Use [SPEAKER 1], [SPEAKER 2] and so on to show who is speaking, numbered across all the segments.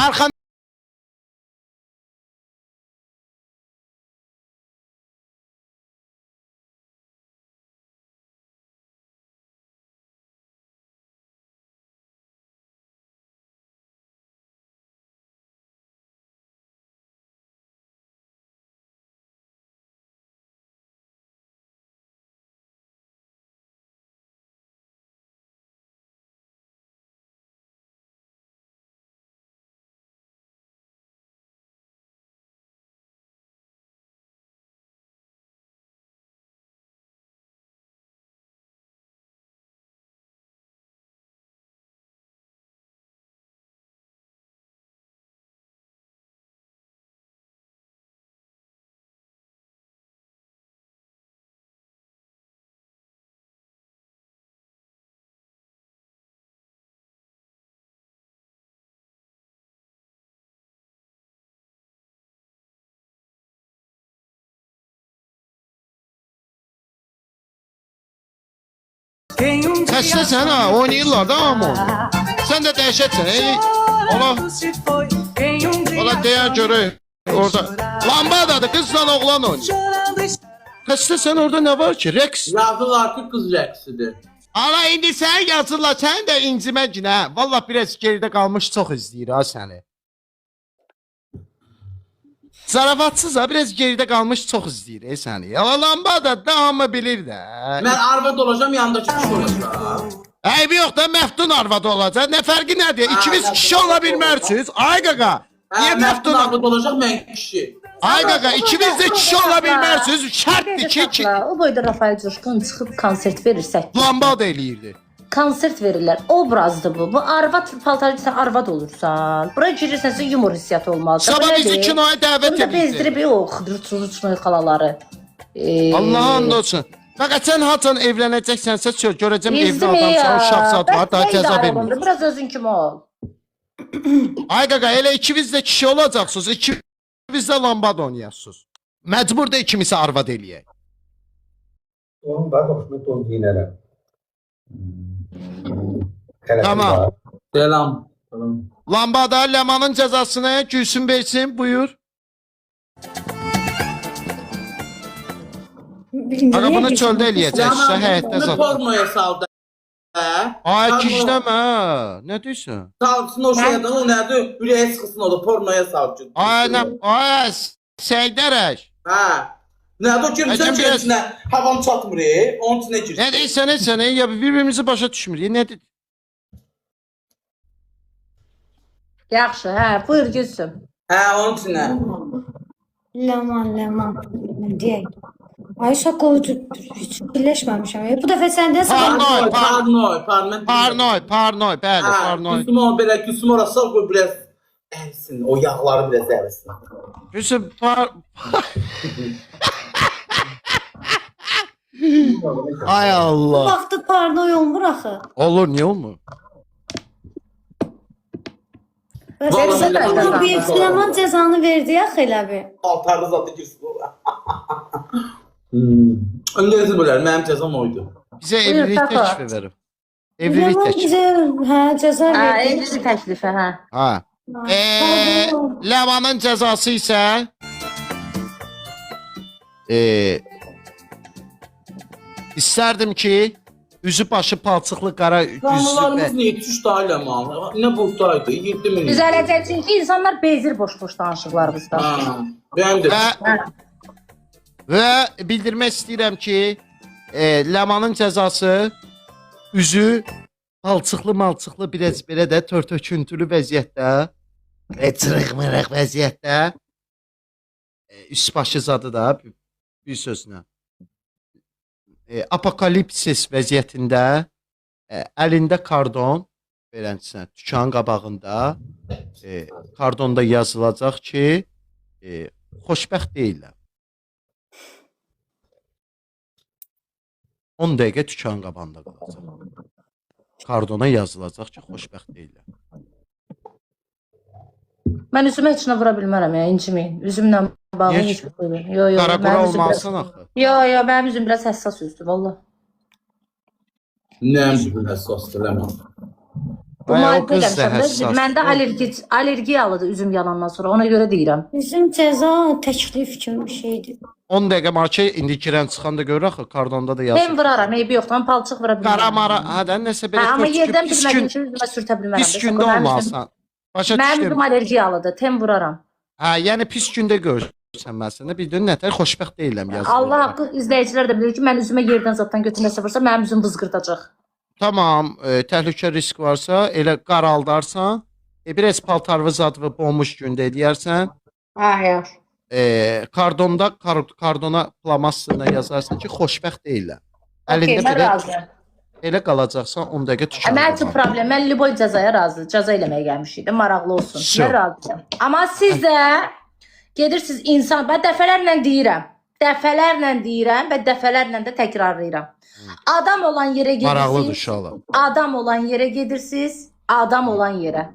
[SPEAKER 1] arxan Xəstəsən ha, oynayırlar da amma. Sən də dəhşətsən, Ola deyər görək, orada. Lambadadır, qızla oğlan oynayır. Xəstəsən orada nə var ki, rəqs?
[SPEAKER 2] Yazırlar ki, qız rəqsidir.
[SPEAKER 1] Ala, indi sən yazırlar, sən də incimə günə. Valla biraz geridə qalmış, çox izləyir ha səni. Zaravatsız ha, biraz geridə qalmış, çox izləyir səni. Lambada da hamı bilir də.
[SPEAKER 2] Mən arvad olacağım, yanındakı kişi olacaq.
[SPEAKER 1] Eybi yox da, məftun arvad olacaq. Nə fərqi nədir? İkimiz kişi ola bilmərsiniz. Ay qaqa, niyə məftun
[SPEAKER 2] arvad olacaq, mən kişi?
[SPEAKER 1] Ay qaqa, ikimiz də kişi ola bilmərsiniz. Şərtdir ki...
[SPEAKER 3] O boyda Rafael Coşkun çıxıb konsert verirsək.
[SPEAKER 1] Lambada eləyirdi.
[SPEAKER 3] Konsert verirlər. Obrazdır bu. Bu arvad paltarı sən arvad olursan. Buraya girirsən yumor hissiyatı olmalıdır.
[SPEAKER 1] Sabah bizi kinoya dəvət edirdi.
[SPEAKER 3] Bunu da bezdirib yox, xırçılı xalaları.
[SPEAKER 1] Allah'a and olsun. Fakat sen haçan evlənəcəksənsə görəcəm evli adamsan, uşaqsat var, daha cəza vermir.
[SPEAKER 3] Biraz özün kimi ol.
[SPEAKER 1] Ay qaqa, elə ikimiz də kişi olacaqsınız, ikimiz də lambada oynayasınız. Məcbur da ikimizi arvad eləyək.
[SPEAKER 4] Onun var, başına don giyinərəm.
[SPEAKER 1] Tamam.
[SPEAKER 2] Selam.
[SPEAKER 1] Lambada Lemanın cəzasını Gülsün versin, buyur. Aga bunu çöldə eləyəcək, həyətdə
[SPEAKER 2] Bunu pornoya saldı.
[SPEAKER 1] Ay kişdəmə, nə deyirsən?
[SPEAKER 2] Salsın o şeydən, o nədir? Ürəyə sıxısın o da pornoya saldı.
[SPEAKER 1] Ay, səydərək.
[SPEAKER 2] Hə. Nədir o girmişsən içinə, havam çatmır, onun içinə girsin.
[SPEAKER 1] Nə deyirsən, ya bir-birimizi başa düşmür, nə deyir?
[SPEAKER 3] Yaxşı, hə, buyur Gülsüm.
[SPEAKER 2] Hə, onun içinə.
[SPEAKER 5] Leman. Deyək. Ay şaka hiç birleşmemişim. Bu dəfə səndə
[SPEAKER 1] Parnoy, bəli, parnoy.
[SPEAKER 2] Gülsüm orası qoy biraz ərsin, o yağları biraz ərsin.
[SPEAKER 1] Gülsüm, Ay
[SPEAKER 5] Bu
[SPEAKER 1] Allah.
[SPEAKER 5] vaxtı parnoy olmur axı.
[SPEAKER 1] Olur, niyə olmur?
[SPEAKER 5] Bu bir Leman cəzanı verdi axı elə bir.
[SPEAKER 2] Altarlı zaten girsin ora. Öngəzi bilər, mənim cəzam oydu.
[SPEAKER 1] Bizə evlilik təklifi verim. Evlilik
[SPEAKER 5] Leman
[SPEAKER 1] təklifi.
[SPEAKER 5] bizə cəza verdi.
[SPEAKER 3] Evlilik təklifi, hə.
[SPEAKER 1] Ha. Lemanın cəzası isə istərdim ki üzü başı palçıqlı qara
[SPEAKER 2] Kanallarımız niyə düşdü daha Leman? Nə buradaydı? 7 min.
[SPEAKER 3] Düzələcək çünki insanlar bezir boş-boş danışıqlar bizdən.
[SPEAKER 2] Benim de.
[SPEAKER 1] Və bildirmək istəyirəm ki Lemanın cəzası üzü palçıqlı biraz belə də tör-töküntülü vəziyyətdə çırıq-mırıq vəziyyətdə üst başı zadı da bir sözlə apokalipsis vəziyyətində əlində kardon verənçisən dükanın qabağında kardonda yazılacaq ki xoşbəxt deyillər. 10 dəqiqə dükanın qabağında qalacaq. Kardona yazılacaq ki, xoşbəxt deyillər.
[SPEAKER 3] Mən üzümə heç nə vura bilmərəm ya, inciməyin. Üzümlə bağlı heç bir şey. Yo,
[SPEAKER 1] Qaraqora olmalısın axı.
[SPEAKER 3] Yo, mənim üzüm biraz həssas üzdür, valla.
[SPEAKER 2] Nəyim bir həssasdır Leman?
[SPEAKER 3] Bu
[SPEAKER 1] Ay, o
[SPEAKER 3] müalicə
[SPEAKER 1] qız da
[SPEAKER 3] eləmişəm də.
[SPEAKER 1] həssas.
[SPEAKER 3] Məndə allergiyalıdır üzüm yalandan sonra. Ona görə deyirəm.
[SPEAKER 5] Bizim ceza teklif kimi bir şeydir.
[SPEAKER 1] 10 dəqiqə markaya indi girən çıxanda görür axı kardonda da
[SPEAKER 3] Ben
[SPEAKER 1] yazır.
[SPEAKER 3] vuraram, eybi yoxdur. Mən palçıq vura bilmərəm.
[SPEAKER 1] Qara mara, hə də nəsə belə
[SPEAKER 3] Hə, amma
[SPEAKER 1] pis
[SPEAKER 3] yerdən
[SPEAKER 1] pis
[SPEAKER 3] bilmədiyim
[SPEAKER 1] gün,
[SPEAKER 3] üçün üzümə sürtə bilmərəm.
[SPEAKER 1] pis
[SPEAKER 3] Bəs
[SPEAKER 1] gündə
[SPEAKER 3] o mənim
[SPEAKER 1] olmasan. Başa
[SPEAKER 3] Mənim
[SPEAKER 1] düşdüm.
[SPEAKER 3] üzüm allergiyalıdır. Tem vuraram.
[SPEAKER 1] Hə, yəni pis gündə görürsən məsələn. Bir gün nətər xoşbəxt deyiləm yazır.
[SPEAKER 3] Allah haqqı izləyicilər də bilir ki, mən üzümə yerdən zatdan götürməsə vursa mənim üzüm vızqırdacaq.
[SPEAKER 1] Tamam, təhlükə risk varsa elə qaraldarsan, biraz paltarlı zadlı bomboş gündə eləyərsən.
[SPEAKER 3] Hayır.
[SPEAKER 1] Kardona plamasla yazarsan ki, xoşbəxt deyiləm.
[SPEAKER 3] Okey,
[SPEAKER 1] Əlində
[SPEAKER 3] mən
[SPEAKER 1] belə
[SPEAKER 3] razıyam.
[SPEAKER 1] elə qalacaqsan 10 dəqiqə
[SPEAKER 3] Mən üçün
[SPEAKER 1] tükəndir.
[SPEAKER 3] problem. Mən Liboy cəzaya razı. Cəza eləməyə gəlmişdim. Maraqlı olsun.
[SPEAKER 1] Sure.
[SPEAKER 3] Mən razıyam. Amma siz də gedirsiniz insan, mən dəfələrlə deyirəm. Dəfələrlə deyirəm və dəfələrlə də təkrarlayıram. Adam olan yerə
[SPEAKER 1] Maraqlıdır
[SPEAKER 3] gedirsiniz.
[SPEAKER 1] uşaqlar.
[SPEAKER 3] Adam olan yerə gedirsiniz. Adam olan yerə.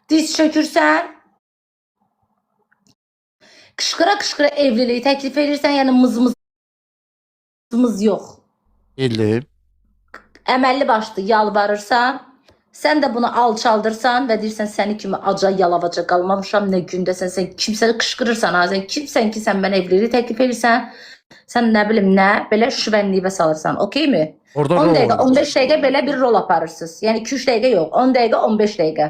[SPEAKER 3] Diz çökürsən, qışqıra-qışqıra evliliyi təklif edirsən, yəni mızmız yox.
[SPEAKER 1] Bildim.
[SPEAKER 3] Əməlli başlı yalvarırsan, sən də bunu alçaldırsan və deyirsən səni kimi aca yalavaca qalmamışam nə gündəsən, sən kimsə qışqırırsan, ha, sən kimsən ki sən mənə evliliyi təklif edirsən, sən nə bilim nə, belə şüvənliyivə salırsan, okeymi?
[SPEAKER 1] Orada
[SPEAKER 3] 10
[SPEAKER 1] rol
[SPEAKER 3] dəqiqə,
[SPEAKER 1] var.
[SPEAKER 3] 15 dəqiqə belə bir rol aparırsınız. Yəni 2-3 dəqiqə yox, 10 dəqiqə, 15 dəqiqə.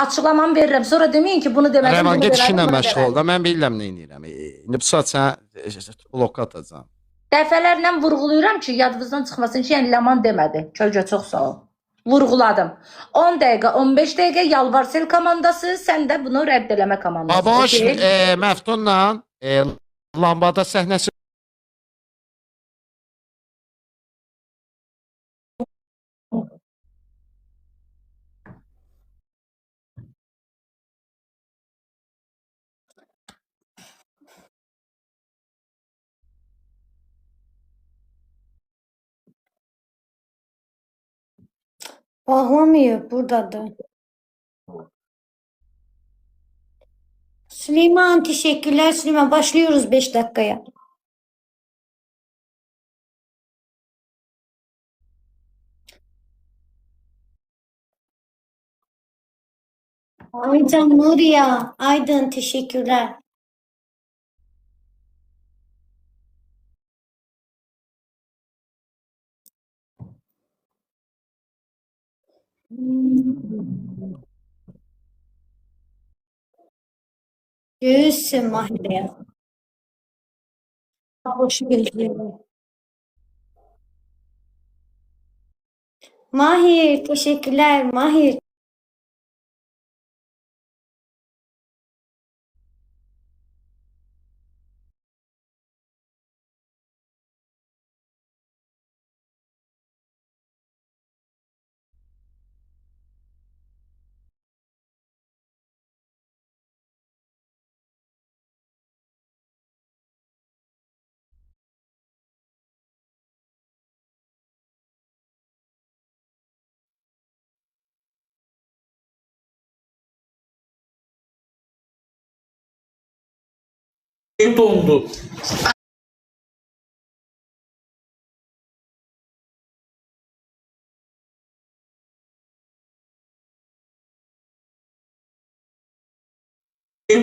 [SPEAKER 3] Açıqlamamı verirəm, sonra deməyin ki bunu demədim,
[SPEAKER 1] Rəvan
[SPEAKER 3] bunu
[SPEAKER 1] get
[SPEAKER 3] demədim,
[SPEAKER 1] işinlə
[SPEAKER 3] bunu
[SPEAKER 1] məşğul
[SPEAKER 3] demədim.
[SPEAKER 1] ol da. Mən bilirəm nə edirəm. İndi bu saat sənə bloka atacağam.
[SPEAKER 3] Dəfələrlə vurğulayıram ki, yadınızdan çıxmasın ki, yəni Ləman demədi. Kölgə çox sağ ol. Vurğuladım. 10 dəqiqə, 15 dəqiqə Yalvarsel komandası, sən də bunu rədd eləmə komandası.
[SPEAKER 1] Babaş
[SPEAKER 3] okey?
[SPEAKER 1] Məftunla lambada səhnəsi
[SPEAKER 5] Bağlamıyor, buradadır. Süleyman teşekkürler Süleyman. Başlıyoruz 5 dakikaya. Aycan Nuriya, Aydın teşekkürler. Göğüsün Mahir'e. Hoş geldin. Mahir, teşekkürler Mahir.
[SPEAKER 2] Dondu.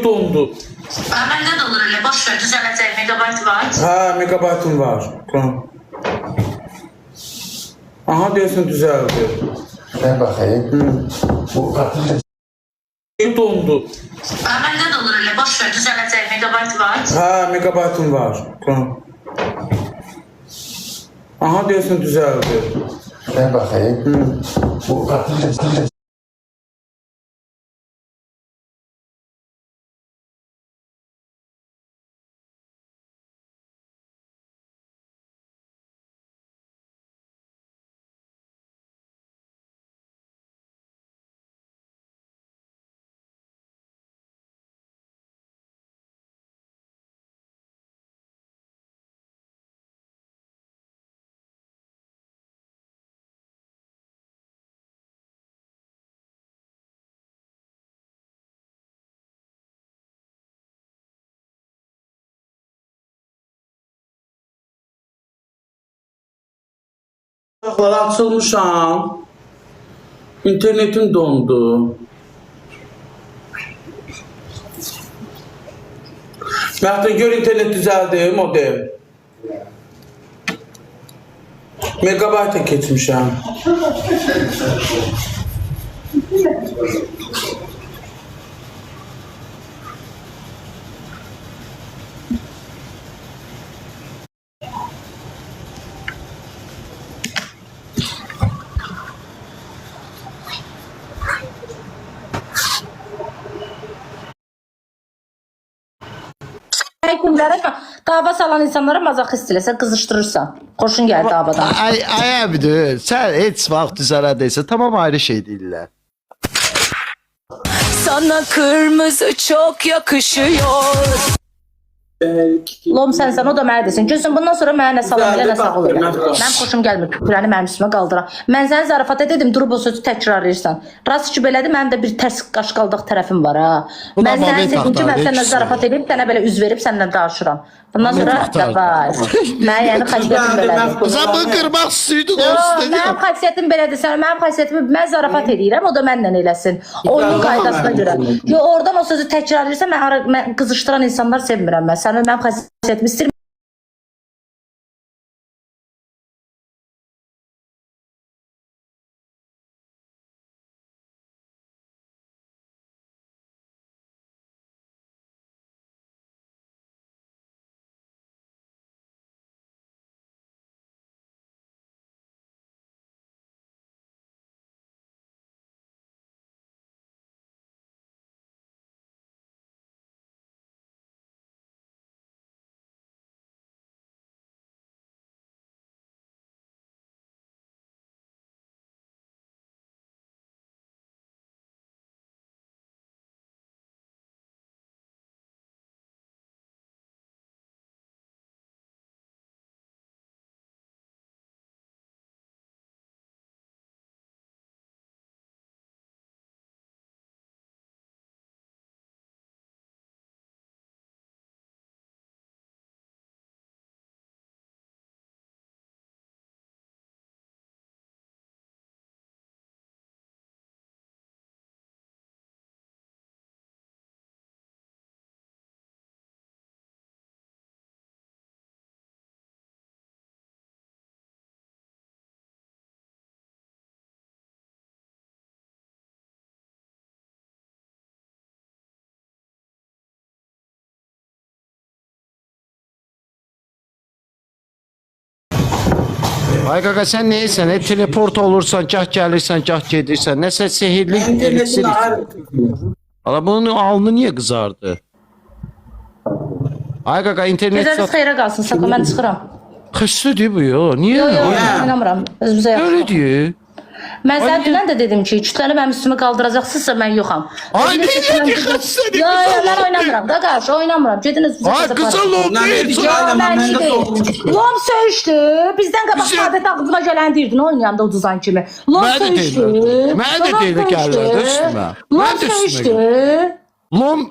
[SPEAKER 2] Dondu.
[SPEAKER 3] Məndə də olur elə, boş ver, düzələcək, megabayt var.
[SPEAKER 2] Hə, megabaytım var. Tamam. Aha diyorsun düzeldi.
[SPEAKER 4] Ben bakayım. Bu kartı
[SPEAKER 2] Dondu.
[SPEAKER 3] Məndə də olur elə, boş ver, düzələcək, megabayt var.
[SPEAKER 2] Hə, megabaytım var. Tamam. Aha diyorsun düzeldi.
[SPEAKER 4] ben bakayım. Bu kartı
[SPEAKER 2] Uşaqlara açılmışam. İnternetim dondu. Məhdən gör internet düzəldi, modem. Megabayta keçmişəm.
[SPEAKER 3] Həkimlərə dava salan insanlara mazoxist eləsə qızışdırırsan. Xoşun gəlir davadan.
[SPEAKER 1] Ay Abdül, sen heç vaxt düzələ deyilsən. Tamam ayrı şey deyirlər.
[SPEAKER 6] Sana kırmızı çok yakışıyor.
[SPEAKER 3] Lom sənsən, o da mənə desin. Gözüm bundan sonra mənə nə salam elə, nə sağ ol elə. Mənim xoşum gəlmir, küpürəni mənim üstümə qaldıran. Mən səni zarafata dedim, durub o sözü təkrarlayırsan. Rast ki belədir, mənim də bir tərs qaşqaldıq tərəfim var ha.
[SPEAKER 1] Bu da
[SPEAKER 3] Mən səni
[SPEAKER 1] Babel
[SPEAKER 3] sevinci, mən
[SPEAKER 1] taxtarı,
[SPEAKER 3] sənlə
[SPEAKER 1] ikisi.
[SPEAKER 3] zarafat edib, sənə belə üz verib, sənlə danışıram. Bundan sonra
[SPEAKER 1] taxtarı.
[SPEAKER 3] davay. Mən yəni xasiyyətim belədir.
[SPEAKER 1] Zabı qırmaq istəyirdin,
[SPEAKER 3] Yo,
[SPEAKER 1] o istədi.
[SPEAKER 3] mənim xasiyyətim belədir. Sən mənim xasiyyətimi mən zarafat edirəm, o da mənlə eləsin. Oyunun qaydasına görə. Yo, oradan o sözü təkrarlayırsa mən qızışdıran insanlar sevmirəm mən. Sən mənim xasiyyətimi istəyirəm.
[SPEAKER 1] Ay qaqa sən neysən? Hep teleport olursan, gah gəlirsən, gah gedirsən. Nəsə sehirli
[SPEAKER 2] İnternetin
[SPEAKER 1] eliksir.
[SPEAKER 2] ayrı.
[SPEAKER 1] Ala bunun alnı niyə qızardı? Ay qaqa internet
[SPEAKER 3] Gözəl xeyrə qalsın, saqo mən çıxıram.
[SPEAKER 1] xəstədir bu yo. Niyə?
[SPEAKER 3] Yo, oynamıram. Özümüzə yaxşı.
[SPEAKER 1] Öyle diyor.
[SPEAKER 3] Mən sənə dünən də dedim ki, kütləni mənim üstümə qaldıracaqsınızsa mən yoxam.
[SPEAKER 1] Ay niyə xəstədir?
[SPEAKER 3] Yo, mən oynamıram. Da qarşı oynamıram. Gedin özünüzə
[SPEAKER 1] Ay qızıl o değil.
[SPEAKER 2] Yo,
[SPEAKER 3] mən
[SPEAKER 2] mən də
[SPEAKER 3] deyil.
[SPEAKER 2] doğulmuşum.
[SPEAKER 3] Lom söyüşdü. Bizdən qabaq
[SPEAKER 1] Bizim-
[SPEAKER 3] adət ağzına gələn deyirdin oynayanda uduzan kimi. Lom
[SPEAKER 1] Mən də
[SPEAKER 3] söyüşdü.
[SPEAKER 1] deyirəm. Mən də deyirəm gəlirlər üstümə.
[SPEAKER 3] Lom
[SPEAKER 1] Mən də üstümə
[SPEAKER 3] söyüşdü.
[SPEAKER 1] Lom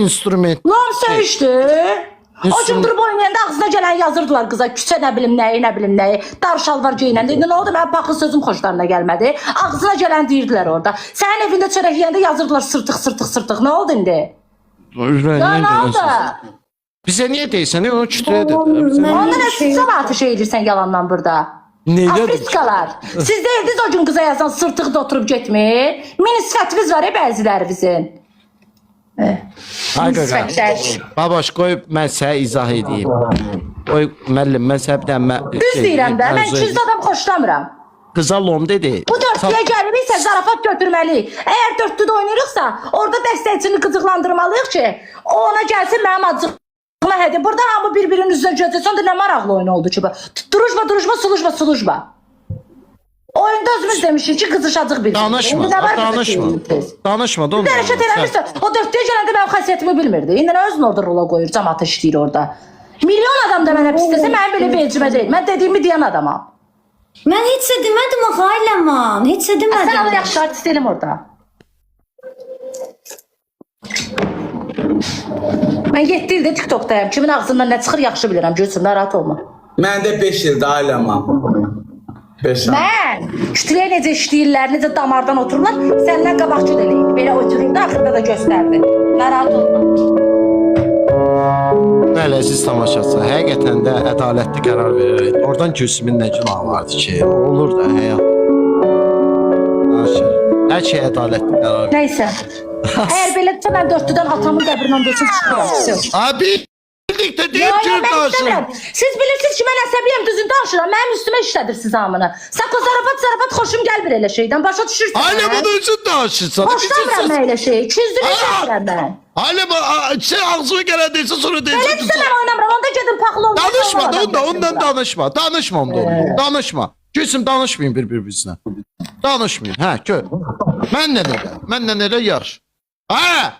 [SPEAKER 1] instrument.
[SPEAKER 3] Lom söyüşdü. O
[SPEAKER 1] Üstüm-
[SPEAKER 3] gün durub oynayanda ağzına gələn yazırdılar qıza. Küçə nə bilim nəyi, nə bilim nəyi. Dar şalvar geyinəndə. İndi nə oldu? Mənim baxın sözüm xoşlarına gəlmədi. Ağzına gələn deyirdilər orada. Sənin evində çörək yeyəndə yazırdılar sırtıq sırtıq sırtıq. Nə oldu indi? Ya nə oldu?
[SPEAKER 1] Bizə niyə deyirsən? Onu kütləyə də.
[SPEAKER 3] Onda nə sizə atış edirsən yalandan burada?
[SPEAKER 1] Neydə?
[SPEAKER 3] Afriskalar. Siz deyildiniz o gün qıza yazan sırtıqda oturub getmir. Mini sifətimiz var ya bəzilərimizin.
[SPEAKER 1] Ay qaqa. Babaş qoy mən sənə izah edeyim. Qoy müəllim mən sənə bir dənə
[SPEAKER 3] Düz deyirəm də. Mən küzdə adam xoşlamıram.
[SPEAKER 1] Qıza lom dedi.
[SPEAKER 3] Bu dörtlüyə gəliriksə zarafat götürməliyik. Əgər dörtlüdə oynayırıqsa, orada dəstəkçini qızıqlandırmalıyıq ki, o ona gəlsin mənim acığıma hədiyyə. Burada hamı bir-birinin üzünə gözləsin. Onda nə maraqlı oyun oldu ki bu. Duruşma, duruşma, suluşma, suluşma. Oyunda özümüz demişik ki, qızışacaq bir.
[SPEAKER 1] Danışma, danışma. Danışma da onu.
[SPEAKER 3] Bir hərəkət eləmirsə, o dörtlüyə gələndə mənim xasiyyətimi bilmirdi. İndi nə özün orada rola qoyur, cəmaat işləyir orada. Milyon adam da mənə pis desə, mənim belə vecimə deyil. Mən dediyimi deyən adamam.
[SPEAKER 5] Mən heç də demədim axı Ayləman. Heç də
[SPEAKER 3] Sən Allah
[SPEAKER 5] demədim.
[SPEAKER 3] yaxşı artist elim orada. Mən 7 ildir TikTokdayım. Kimin ağzından nə çıxır yaxşı bilirəm. Gülsün, narahat olma.
[SPEAKER 2] Məndə 5 ildir ailəməm. Beşan.
[SPEAKER 3] Mən kütləyə necə işləyirlər, necə damardan otururlar, səndən qabaqçı da eləyib. Belə otururdu, axırda da göstərdi. Narahat olma.
[SPEAKER 1] Bəli, əziz tamaşaçı, həqiqətən də ədalətli qərar verərək. Oradan Gülsümün nə günahı vardı ki? Olur da həyat. Hər şey ədalətli qərar verir.
[SPEAKER 3] Nəysə. Əgər belədirsə mən dörtlüdən atamın qəbrindən geçib çıxıram.
[SPEAKER 1] Abi, birlikdə deyib
[SPEAKER 3] Yo,
[SPEAKER 1] gör
[SPEAKER 3] mən
[SPEAKER 1] danışın.
[SPEAKER 3] istəmirəm. Siz bilirsiniz ki, mən əsəbiyəm, düzün danışıram. Mənim üstümə işlədirsiniz hamını. Sako zarafat xoşum gəlmir elə şeydən. Başa düşürsən?
[SPEAKER 1] Ailə bunun üçün danışırsan.
[SPEAKER 3] Xoşlamıram mən elə şeyi. Küzdürü istəmirəm mən.
[SPEAKER 1] Ailə sen ağzına gələn deyirsən, sonra deyirsən.
[SPEAKER 3] Belədirsə mən oynamıram. Onda gedin paxıl olmayın.
[SPEAKER 1] Danışma da ondan danışma. Danışma ondan. Danışma. Gülsüm danışmayın bir-birinizlə. Danışmayın. Hə, gör. Mənlə elə yarış. Hə!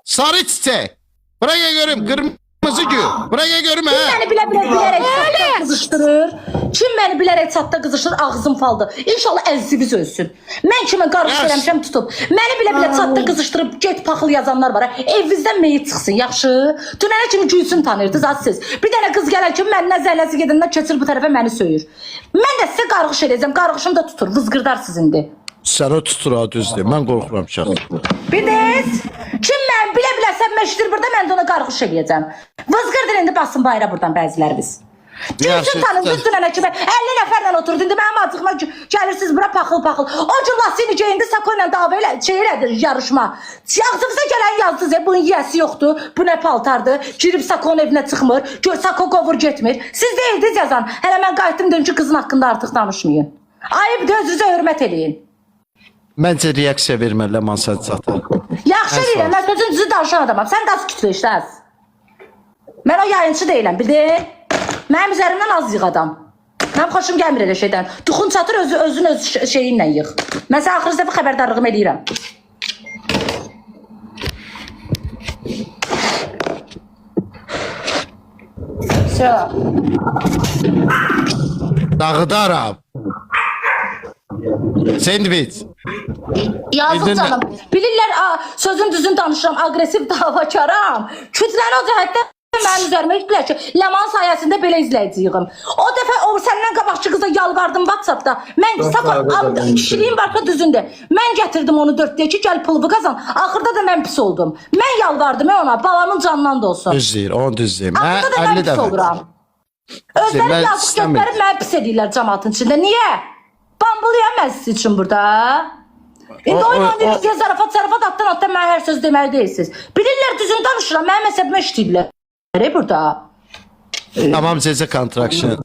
[SPEAKER 1] Sarı çiçək. Buraya görüm, qırmızı gül. Buraya görüm, hə?
[SPEAKER 3] Məni bilərək çatda qızışdırır. Kim məni bilərək çatda qızışdırır, ağzım faldı. İnşallah əzizimiz ölsün. Mən kimə qarış verəmişəm tutub. Məni bilə çatda qızışdırıb get paxıl yazanlar var. Evinizdən meyit çıxsın, yaxşı? Dünənə kimi Gülsüm tanıyırdınız, azsız. Bir dənə qız gələn kimi məndən zəhləsi gedəndən keçir bu tərəfə məni söyür. Mən də sizə qarğış edəcəm, qarğışım da tutur, vızqırdarsınız indi.
[SPEAKER 1] Səni tutur ha düzdür. Mən qorxuram şəxs.
[SPEAKER 3] Bilirsiniz? Kim mən bilə səbməşdir burada, mən də ona qarğış eləyəcəm. Vızqırdır indi basın bayra buradan bəzilərimiz. Gülsün tanıdınız dünənə kimi 50 nəfərlə oturdu. İndi mənim acıqma gəlirsiniz bura paxıl. O cür lasini geyindi, Sako ilə dava elə şey elədir, yarışma. Ağzınıza gələn yazdınız, bunun yiyəsi yoxdur, bu nə paltardır, girib Sakonun evinə çıxmır, gör Sako qovur getmir. Siz deyirdiniz yazan, hələ mən qayıtdım dedim ki, qızın haqqında artıq danışmayın. Ayıb gözünüzə hörmət eləyin.
[SPEAKER 1] Məncə reaksiya vermərlə mansat çatır.
[SPEAKER 3] Yaxşı deyirəm, mən sözünüzü danışan adamam. Sən qaz kütlü işləz. Mən o yayıncı deyiləm, bildin? Mənim üzərimdən az yığ adam. Mənim xoşum gəlmir elə şeydən. Duxun çatır, özün öz şeyinlə yığ. Mən sən axırı dəfə xəbərdarlığımı eləyirəm.
[SPEAKER 1] Dağıdaram. Sandviç.
[SPEAKER 3] Yazıq canım. Bilirlər, sözün düzün danışıram, agresiv davakaram. Kütləni o cəhətdə mənim üzərimə işləyir ki, Ləman sayəsində belə izləyici yığım. O dəfə səndən qabaqçı qıza yalvardım WhatsAppda. Mən kişiliyin varsa düzündür. Mən gətirdim onu 4-dəyə ki, gəl pulvu qazan. Axırda da mən pis oldum. Mən yalvardım ona, balamın canından da olsun.
[SPEAKER 1] Düz deyir, onu düz deyir.
[SPEAKER 3] Axırda da mən pis oluram. Özləri yazıq göstərib mənə pis edirlər cəmaatın içində. Niyə? Bambuluyam mən siz üçün burada. İndi oynayın deyə zarafat atdan mən hər söz deməli deyilsiniz. Bilirlər düzün danışıram, mənim əsəbimə işləyiblər. Burada.
[SPEAKER 1] Tamam Cezə Contraction.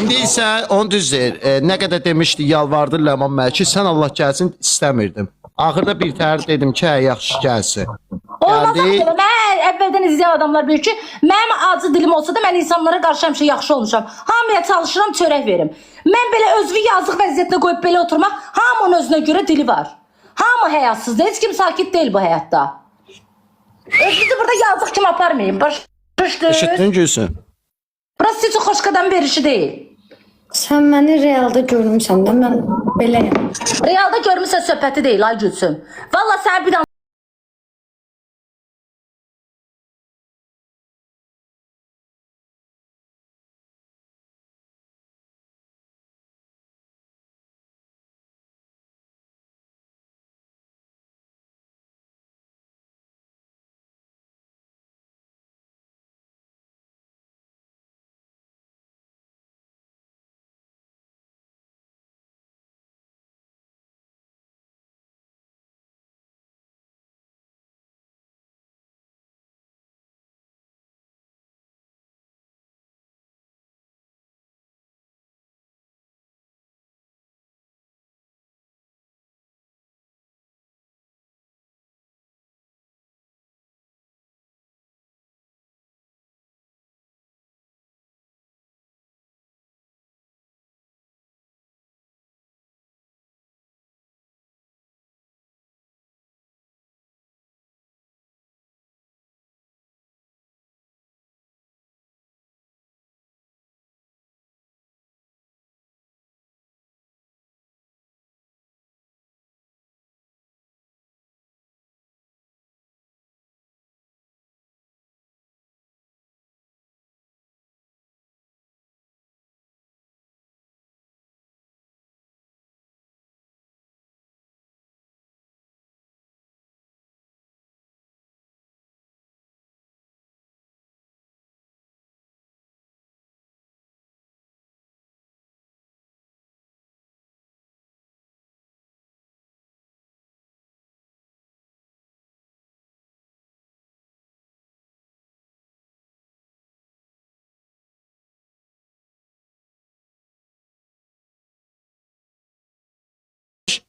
[SPEAKER 1] İndi isə onu düz deyir. Nə qədər demişdi, yalvardı Ləman mənə ki, sən Allah gəlsin istəmirdim. Axırda bir təhər dedim ki, hə, yaxşı gəlsin.
[SPEAKER 3] Olmaz axı. Mən əvvəldən izləyən adamlar bilir ki, mənim acı dilim olsa da mən insanlara qarşı həmişə yaxşı olmuşam. Hamıya çalışıram, çörək verim. Mən belə özümü yazıq vəziyyətinə qoyub belə oturmaq, hamının özünə görə dili var. Hamı həyasızdır, heç kim sakit deyil bu həyatda. Özünüzü burada yazıq kimi aparmayın.
[SPEAKER 1] Eşitdin Gülsün?
[SPEAKER 3] Burası sizin xoş qadam verişi deyil.
[SPEAKER 5] Sən məni realda görmüsən də, mən beləyəm.
[SPEAKER 3] Realda görmüsən söhbəti deyil, ay Gülsün. Valla sən bir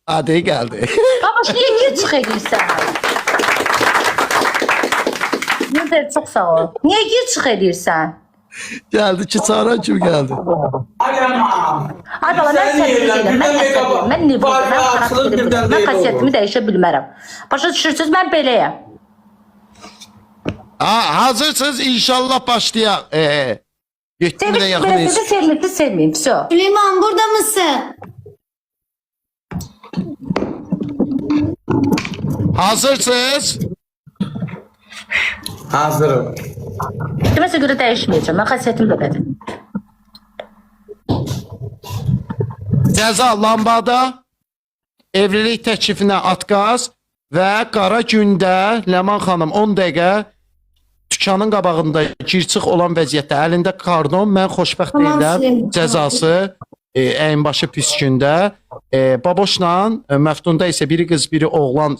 [SPEAKER 1] Hadi geldi.
[SPEAKER 3] Baboş niye gir çık edirsən? Nizər çox sağ ol. Niye gir çık edirsən?
[SPEAKER 1] Geldi ki çağıran kim geldi?
[SPEAKER 2] Ay aman.
[SPEAKER 3] Ay bala mən səni deyirəm, mən əsəbiyəm, mən nivəliyəm, mən xarakterim, mən xasiyyətimi dəyişə bilmərəm. Başa düşürsünüz, mən beləyəm.
[SPEAKER 1] Hazırsınız inşallah başlayaq. 7'ye yakın
[SPEAKER 3] Sevmişsiz, sevmişsiz, sevmeyeyim, все.
[SPEAKER 5] Süleyman burada mısın?
[SPEAKER 1] Hazırsınız?
[SPEAKER 2] Hazırım.
[SPEAKER 3] Deməsə görə dəyişməyəcəm, mən xasiyyətim belədir.
[SPEAKER 1] Cəza lambada, evlilik təklifinə atqaz və qara gündə Ləman xanım 10 dəqiqə dükanın qabağında gir-çıx olan vəziyyətdə əlində kardon, mən xoşbəxt
[SPEAKER 5] Tamam,
[SPEAKER 1] deyiləm,
[SPEAKER 5] Süleyman.
[SPEAKER 1] cəzası əyinbaşı pis gündə Baboşla Məftunda isə biri qız, biri oğlan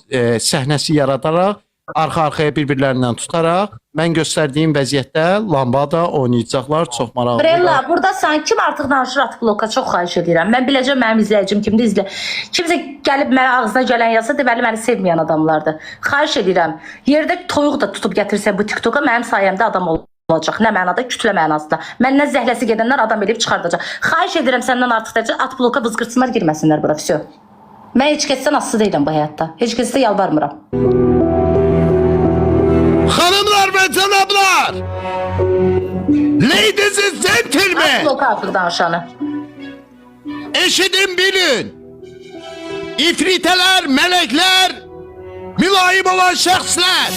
[SPEAKER 1] səhnəsi yaradaraq arxa-arxaya bir-birlərindən tutaraq mən göstərdiyim vəziyyətdə lambada oynayacaqlar, çox maraqlıdır.
[SPEAKER 3] Brella, buradasan, kim artıq danışır at bloka, çox xahiş edirəm. Mən biləcəm mənim izləyicim kimdir, izlə. Kimsə gəlib mənə ağzına gələn yazsa, deməli məni sevməyən adamlardır. Xahiş edirəm, yerdə toyuq da tutub gətirsə bu TikToka mənim sayəmdə adam olacaq. Nə mənada, kütlə mənasında. Məndən zəhləsi gedənlər adam edib çıxardacaq. Xahiş edirəm səndən artıq dərəcə at bloka vızqırtsınlar, girməsinlər bura, vəsə. Mən heç kəsdən asılı deyiləm bu həyatda. Heç kəsdə yalvarmıram.
[SPEAKER 1] Hanımlar ve canablar, ladies and
[SPEAKER 3] At
[SPEAKER 1] gentlemen,
[SPEAKER 3] bloka artıq danışanı.
[SPEAKER 1] eşidin bilin. İfriteler, melekler, mülayim olan şəxslər.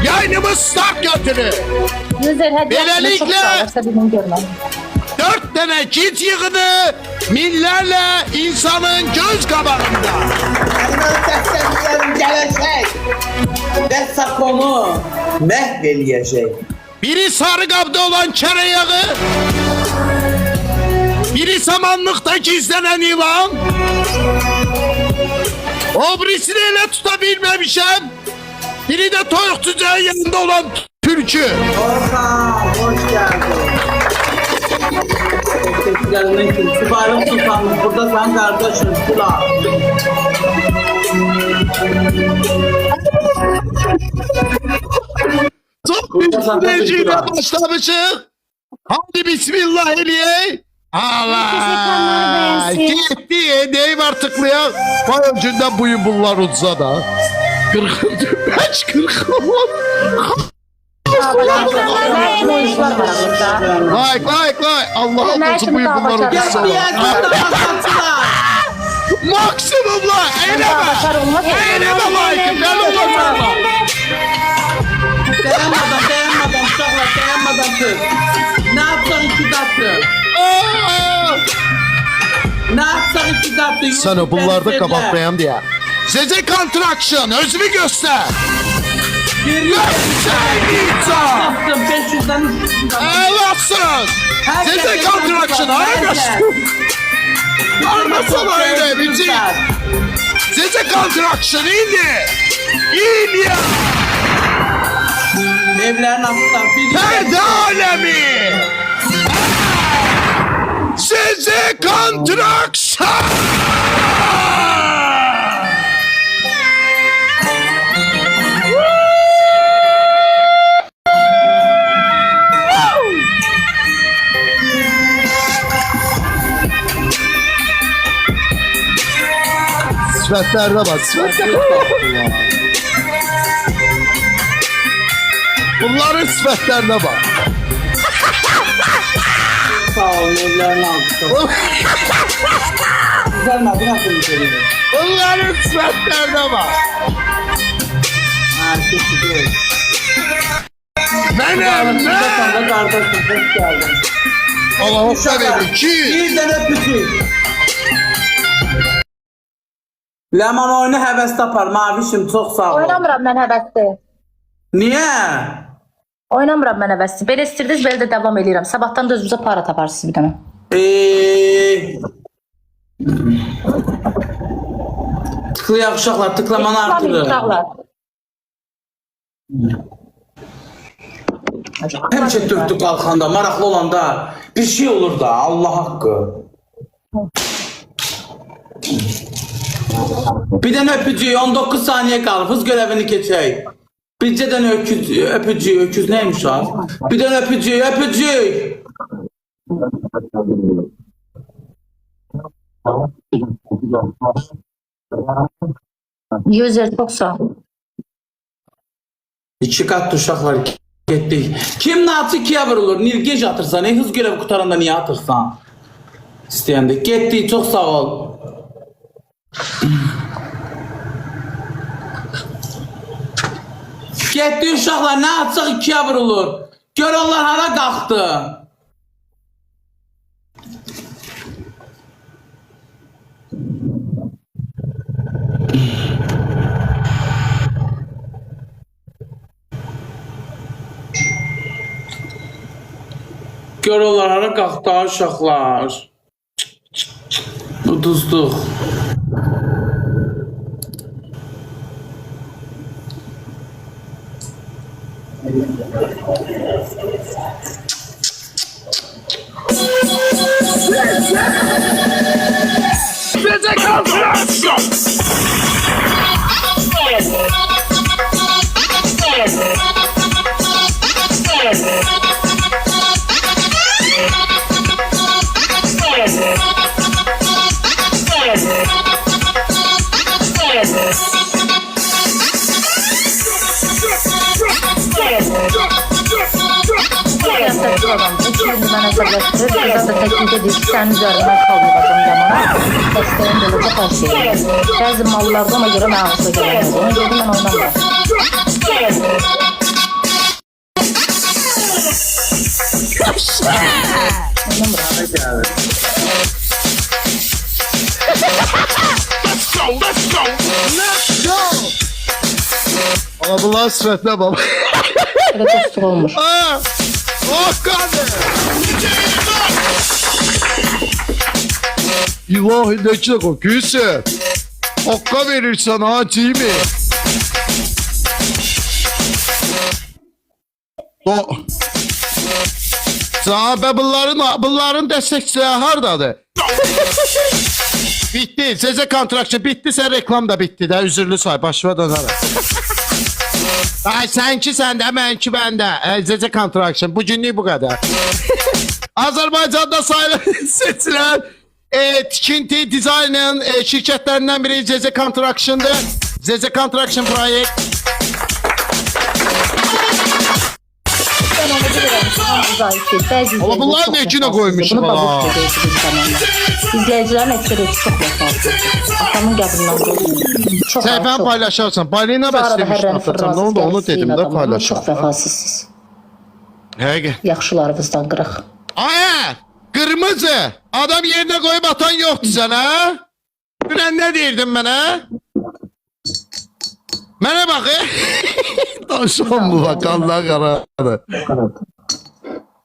[SPEAKER 1] Yayınımız start götürür.
[SPEAKER 3] Nizər hədiyyəsini çox
[SPEAKER 1] Beləliklə-
[SPEAKER 3] sağlarsa bilin görməm.
[SPEAKER 1] 4 tane kit yığını millərlə insanın göz qabağında.
[SPEAKER 2] Onları səsləndirəm gələcək. Və sakonu məhv eləyəcək.
[SPEAKER 1] Biri sarı qabda olan kərə yağı, biri samanlıqda gizlənən ilan, o birisini elə tuta bilməmişəm, biri də toyuq cücəyin yanında olan türkü.
[SPEAKER 2] Orhan, hoş geldin. Teşekkürlerimden kim? Sübarım Sultanım, burada sen kardeşim, Kula.
[SPEAKER 1] Çok üzüleciyle başlamışıq. Hadi bismillah eləyək. Allah!
[SPEAKER 5] Teşekkürler, beğensin.
[SPEAKER 1] Gitti, deyim artıqlayaq. Vay öncündən buyun bunlar udza da. 45, 40. Like. Allah olsun buyun bunlar udza. Maksimumla eyleme. Eyleme like'ı. Ben olacağım.
[SPEAKER 2] Dayanmadan, uşaqlar, dayanmadan kız. Ne yapsan iki katı? Ne yapsan iki katı?
[SPEAKER 1] Sen o bunlarda kapatmayan diye. Size contraction, özümü göster.
[SPEAKER 2] Yaptım 500'den 300'den.
[SPEAKER 1] Evlatsın. Size contraction, aragasın. Armasana öyle bici. Size contraction, indi. İndi.
[SPEAKER 2] Evlerin altından bir
[SPEAKER 1] Perde alemi. Size contraction. Sifətlərdə bak, sifətlərdə. Bunların sifətlərdə bak.
[SPEAKER 2] sağ olun evlerin altından. Güzel mi? Nasıl bir şey?
[SPEAKER 1] Bunların sifətlərdə bak.
[SPEAKER 2] Ha, teşekkür.
[SPEAKER 1] Mənim
[SPEAKER 2] Sen
[SPEAKER 1] mən.
[SPEAKER 2] de kardeşim, hoş geldin.
[SPEAKER 1] Allah hoşça verir ki.
[SPEAKER 2] Bir tane bütün. Leman oyunu həvəs tapar, mavişim, çok sağ ol.
[SPEAKER 3] Oynamıram mən həvəsli.
[SPEAKER 2] Niye?
[SPEAKER 3] Oynamıram mən həvəsli. Belə istirdiniz, belə də davam edirəm. Sabahdan da özünüzə para taparsınız bir dənə.
[SPEAKER 2] Tıklayaq uşaqlar, tıklamanı artırır.
[SPEAKER 3] Uşaqlar.
[SPEAKER 2] Həmişə döktü qalxanda, maraqlı olanda bir şey olur da, Allah haqqı. Bir dənə öpücük, 19 saniyə qalıb, hız görevini keçək. Bircə dənə öpücük, öküz neymiş ha? Bir dənə öpücük.
[SPEAKER 3] Yüzer çok sağ ol.
[SPEAKER 2] 2 qat uşaqlar getdik. Kim naçı 2-yə vurulur? Nilgej atırsan, hız görevi qutaranda niyə atırsan? İstəyəndə. Getdik, çox sağ ol. Getdi uşaqlar, nə açıq 2-yə vurulur? Gör onlar hara qalxdı? Gör onlar hara qalxdı uşaqlar? Uduzduq.
[SPEAKER 3] Siyasetçi adam. Şimdi bana sebepleri biraz da teklif edip sen üzerine kalmayacağım zamana. Desteğin gelecek her şeyi. Bazı mallarda ona göre ben ağırsa gelemez. Onu dedim ben oynamam.
[SPEAKER 1] Ama bunlar sırasına baba.
[SPEAKER 3] Öyle dostluk olmuş.
[SPEAKER 1] Aa! Oh kardeş! İlahi ne ki kokuyorsun? Okka verirsen ha Cimi. Sana bunların destekçileri hardadır? Bitti. Size kontraktçı bitti. Sen reklam da bitti de. Üzürlü say. Başıma dönerim. Ay senki sende, mənki bende. Size kontraktçı. Bugünlük bu kadar. Azerbaycan'da seçilen tikinti dizaynın şirketlerinden biri Zeze Construction'dır. Zeze Construction Project.
[SPEAKER 3] Ben onu bilirim.
[SPEAKER 1] Ama bunlar ne içine koymuş
[SPEAKER 3] bunu
[SPEAKER 1] bana?
[SPEAKER 3] İzleyicilerin ekseri çok vefasız. Atamın qəbrindən qoymuş. Çok
[SPEAKER 1] Sen paylaşarsan. Balina beslemiştin atacağım. Ne oldu onu dedim de paylaşarım.
[SPEAKER 3] Çok vefasızsınız.
[SPEAKER 1] Hege.
[SPEAKER 3] Yaxşılarınızdan qırıq.
[SPEAKER 1] Aya! Kırmızı! Adam yerine koyup atan yoktu sana. Dünən ne derdin bana? Mənə bak Taşan bu bak Allah qaradı.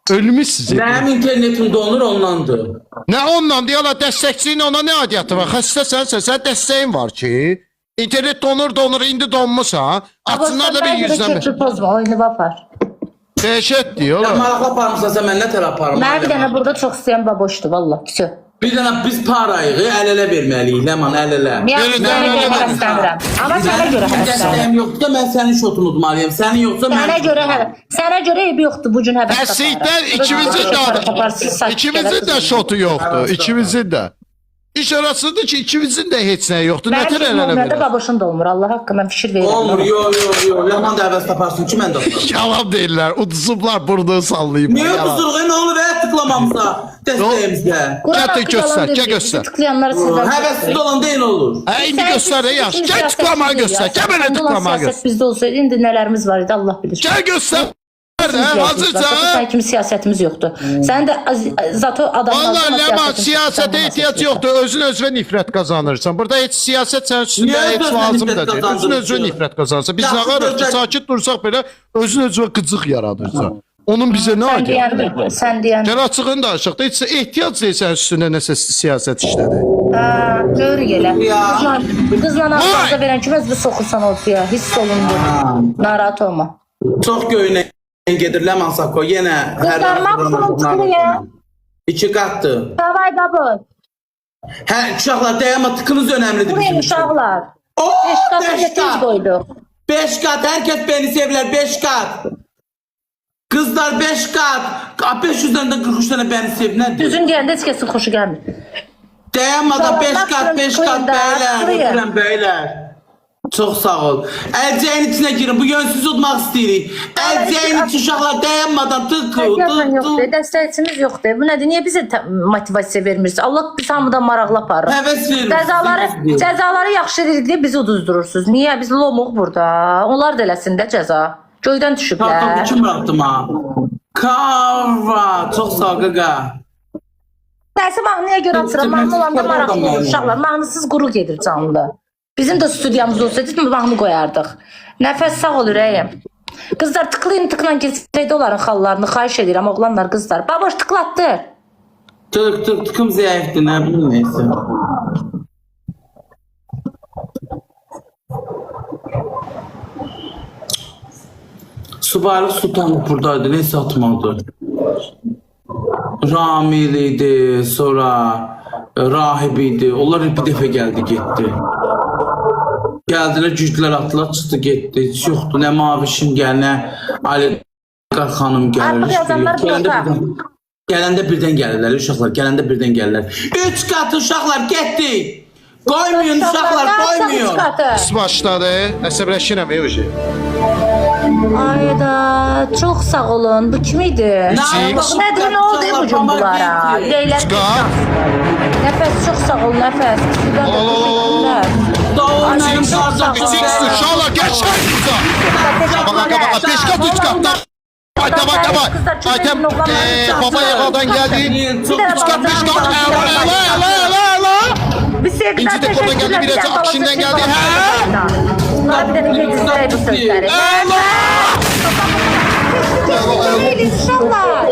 [SPEAKER 1] Ölmüşsünüz.
[SPEAKER 2] Mənim internetim donur ondandır.
[SPEAKER 1] Ne ondan diyorlar destekçinin ona ne adiyyatı var? Xəstəsən sən desteğin var ki. İnternet donur indi donmusa. Açsınlar da bir yüzden.
[SPEAKER 3] Köprü pozma oyunu vafar.
[SPEAKER 1] Dehşet diyorlar.
[SPEAKER 2] Ya maraqla aparmışsan sən mən nə tər aparım?
[SPEAKER 3] Mən bir dənə burada çox istəyən baboşdur valla. Küçü.
[SPEAKER 2] Bir dənə biz parayı əl-ələ verməliyik, Ləman əl-ələ.
[SPEAKER 3] Mən sənə görə həvəslənirəm. Amma sənə görə həvəslənirəm.
[SPEAKER 2] Dəstəyim yoxdur da mən sənin şotunu udmalıyım. Sənin yoxsa mən...
[SPEAKER 3] Sənə görə ev yoxdur bu gün həvəs
[SPEAKER 1] Təslikdən ikimizin də şotu yoxdur. İkimizin də. İş arasıdır ki ikimizin də heç nə yoxdur. Nə tər əl-ələ
[SPEAKER 3] Mənim
[SPEAKER 1] verir?
[SPEAKER 3] baboşun da olmur. Allah haqqı mən fikir verirəm.
[SPEAKER 2] Olmur, yo. Ləman da həvəs taparsın ki, mən də olmur.
[SPEAKER 1] Yalan deyirlər. Uduzublar burada sallayıb.
[SPEAKER 2] Niyə uduzluq? Nə olur, tıklamamıza dəstəyimizə.
[SPEAKER 1] Gətir göstər, gəl göstər.
[SPEAKER 3] Tıklayanları sizdən.
[SPEAKER 2] Həvəssiz olan deyil olur.
[SPEAKER 1] İndi göstər yaş. Gəl tıklamağı göstər. Gəl belə tıklamağı göstər.
[SPEAKER 3] Siyasət bizdə olsaydı indi nələrimiz var idi Allah bilir.
[SPEAKER 1] Gəl göstər. Hazırca.
[SPEAKER 3] Sən kimi siyasətimiz yoxdur. Sən də zato adamlar.
[SPEAKER 1] Vallahi Ləman siyasete ihtiyaç yoxdur. Özün özünə nifrət qazanırsan. Burada heç siyaset sənin üstündə
[SPEAKER 2] Niyə
[SPEAKER 1] heç
[SPEAKER 2] özünə
[SPEAKER 1] lazım
[SPEAKER 2] nifrət
[SPEAKER 1] da deyil. Özün
[SPEAKER 2] qazandırırsan?
[SPEAKER 1] özünə nifrət qazanırsan. Biz
[SPEAKER 2] Yaxşı
[SPEAKER 1] nə qarır ki,
[SPEAKER 2] sözlər-
[SPEAKER 1] sakit dursaq belə özün özünə qıcıq yaradırsan. Onun bizə nə aidiyyəti?
[SPEAKER 3] Sən deyən.
[SPEAKER 1] Gəl açığını da açıq. Heç ehtiyac deyirsən üstündə nəsə siyasət işlədi.
[SPEAKER 3] Görü gələ.
[SPEAKER 2] Ya.
[SPEAKER 3] Qızla ağzına verən kimi özünü soxursan ortaya. Hiss olundu. Narahat olma.
[SPEAKER 2] Çox göynə gedir Ləman Sako. Yenə
[SPEAKER 3] Qızlarıma pulum çıxır ya.
[SPEAKER 2] 2 qatdır.
[SPEAKER 3] Davay babı.
[SPEAKER 2] Hə, uşaqlar dayanma, tıkınız önemlidir
[SPEAKER 3] Buraya
[SPEAKER 2] bizim için.
[SPEAKER 3] uşaqlar.
[SPEAKER 2] Oo,
[SPEAKER 3] 5 kat
[SPEAKER 2] 5
[SPEAKER 3] getir
[SPEAKER 2] kat.
[SPEAKER 3] koyduq.
[SPEAKER 2] 5 kat, herkes beni seviyor, 5 kat. Kızlar 5 kat. 500'den 43 tane beni seviyor. Nedir?
[SPEAKER 3] Düzün deyəndə heç kəsin xoşu gəlmir.
[SPEAKER 2] Dayanmadan 5 kat, 5 kat
[SPEAKER 3] Koyun da,
[SPEAKER 2] beyler.
[SPEAKER 3] buraya.
[SPEAKER 2] Öpürəm beyler. Çok sağ ol. Əlcəyin içine girin, bu yönsüz udmaq istəyirik. Əlcəyin içi uşaqlar dayanmadan tıkı,
[SPEAKER 3] Yoxdur,
[SPEAKER 2] tıkı.
[SPEAKER 3] dəstəkçimiz yoxdur. Bu nədir? Niyə bizə motivasiya vermirsiniz? Allah biz hamıdan maraqlı aparır.
[SPEAKER 2] Həvəs verir.
[SPEAKER 3] Cəzaları yaxşı edirik deyə bizi uduzdurursunuz. Niyə? Biz lomuq burada. Onlar da eləsin də cəza. Göydən
[SPEAKER 2] Kartopu
[SPEAKER 3] düşüblər.
[SPEAKER 2] kim bıraktım ha? Kava. Çok sağ ol qaqa.
[SPEAKER 3] Dərsi mahnıya görə açıram. Mahnı olanda maraqlı olur uşaqlar. Mahnısız quru gedir canlı. Bizim də studiyamız olsaydı mahnı qoyardıq. Nəfəs sağ ol ürəyim. Qızlar tıklayın tıkla girsəydi onların xallarını. Xahiş edirəm oğlanlar qızlar. Baboş tıklatdır.
[SPEAKER 2] Tıkım zəifdir, nə bilim neyse. Subaru Sultan buradaydı, neyse atmadı. Ramil idi, sonra rahib idi. Onlar bir dəfə gəldi, getdi. Gəldilər, güclər atdılar, çıxdı, getdi. Heç yoxdur, nə Mavişin gəl, nə Ali xanım gəlir.
[SPEAKER 3] Artıq yazanlar burada.
[SPEAKER 2] Gələndə birdən gəlirlər, uşaqlar, gələndə birdən gəlirlər. 3 qat uşaqlar, getdi. Qoymayın uşaqlar, qoymayın.
[SPEAKER 1] Biz başladı. Əsəbləşirəm Evji.
[SPEAKER 3] Ayda çox sağ olun. Bu kim idi? Nədir, nə oldu bu gün bunlara? Leyla
[SPEAKER 1] Çıqar.
[SPEAKER 3] Nəfəs çox sağ ol, nəfəs.
[SPEAKER 2] Doğru,
[SPEAKER 1] Uşaqlar geçer kıza. Baka 5 kat 3 katlar. Davay. Aytem baba yağadan geldi. 3 kat 5 kat. Ela. İnci de oradan geldi, biraz Akşin'den geldi.
[SPEAKER 3] Bunlar bir de gecizler bu sözleri. İnşallah.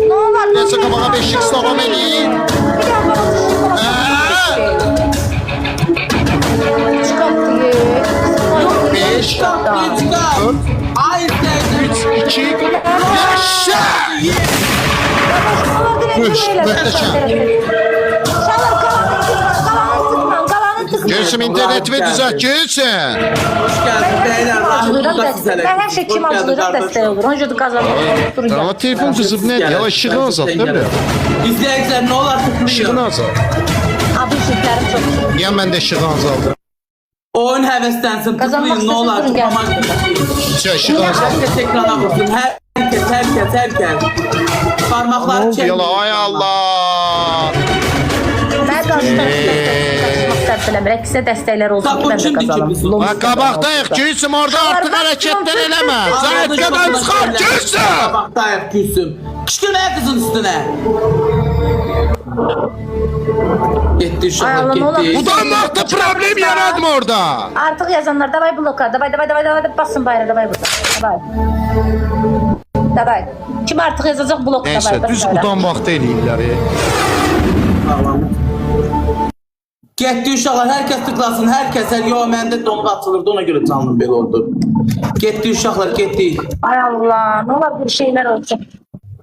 [SPEAKER 3] Ne olur.
[SPEAKER 1] Neyse kabağa 5x devam edeyim.
[SPEAKER 3] Çıkarttı.
[SPEAKER 1] 5
[SPEAKER 2] Ay sevdim.
[SPEAKER 1] 2 yaşa. Görsüm internet ve düzelt Görsüm.
[SPEAKER 2] Hoş geldin beyler.
[SPEAKER 3] Ben her şey kim acılırım desteği olur. Onca da kazanır.
[SPEAKER 1] Ama telefon kızıp ne? Ya ışığı azalt değil mi?
[SPEAKER 2] İzleyiciler ne olar
[SPEAKER 1] Işığını
[SPEAKER 2] tıklıyor.
[SPEAKER 1] azalt.
[SPEAKER 3] Abi ışıklarım çok.
[SPEAKER 1] Niye ben de ışığı azaldım?
[SPEAKER 2] Oyun heveslensin
[SPEAKER 3] Kazanmak
[SPEAKER 2] tıklayın ne olar.
[SPEAKER 3] istiyorsun,
[SPEAKER 2] Tıklamak
[SPEAKER 1] Şey ışığı azalt.
[SPEAKER 2] herkes ekrana vursun. Herkes. Parmakları
[SPEAKER 1] Ne oldu
[SPEAKER 2] çek.
[SPEAKER 1] ya? Ay Allah.
[SPEAKER 3] Ben kaçmak istəmirəm. Sizə dəstəklər olsun ki, mən də kazanım.
[SPEAKER 1] Bak kabaktayıq Görsüm orada artık hareketler eleme. Zahit kadar çıkar Görsüm.
[SPEAKER 2] Kabaktayıq Gülsüm. Kışkırmaya kızın üstüne. Gitti uşaqlar
[SPEAKER 3] Ay Allah, ne olar?
[SPEAKER 2] gitti.
[SPEAKER 1] Utanmakta problem yaratma orada.
[SPEAKER 3] Artıq yazanlar, davay bloka, davay, basın bayrağı, davay burada, davay. Kim artıq yazacaq blok, davay,
[SPEAKER 1] Neyse düz utanmakta eləyirlər.
[SPEAKER 2] Getdi uşaqlar, herkes tıklasın, herkes. Yo, məndə donqa atılırdı, ona görə canım belə oldu. Getdi uşaqlar, getdi.
[SPEAKER 3] Ay Allah, ne olar bir şeyler olsun.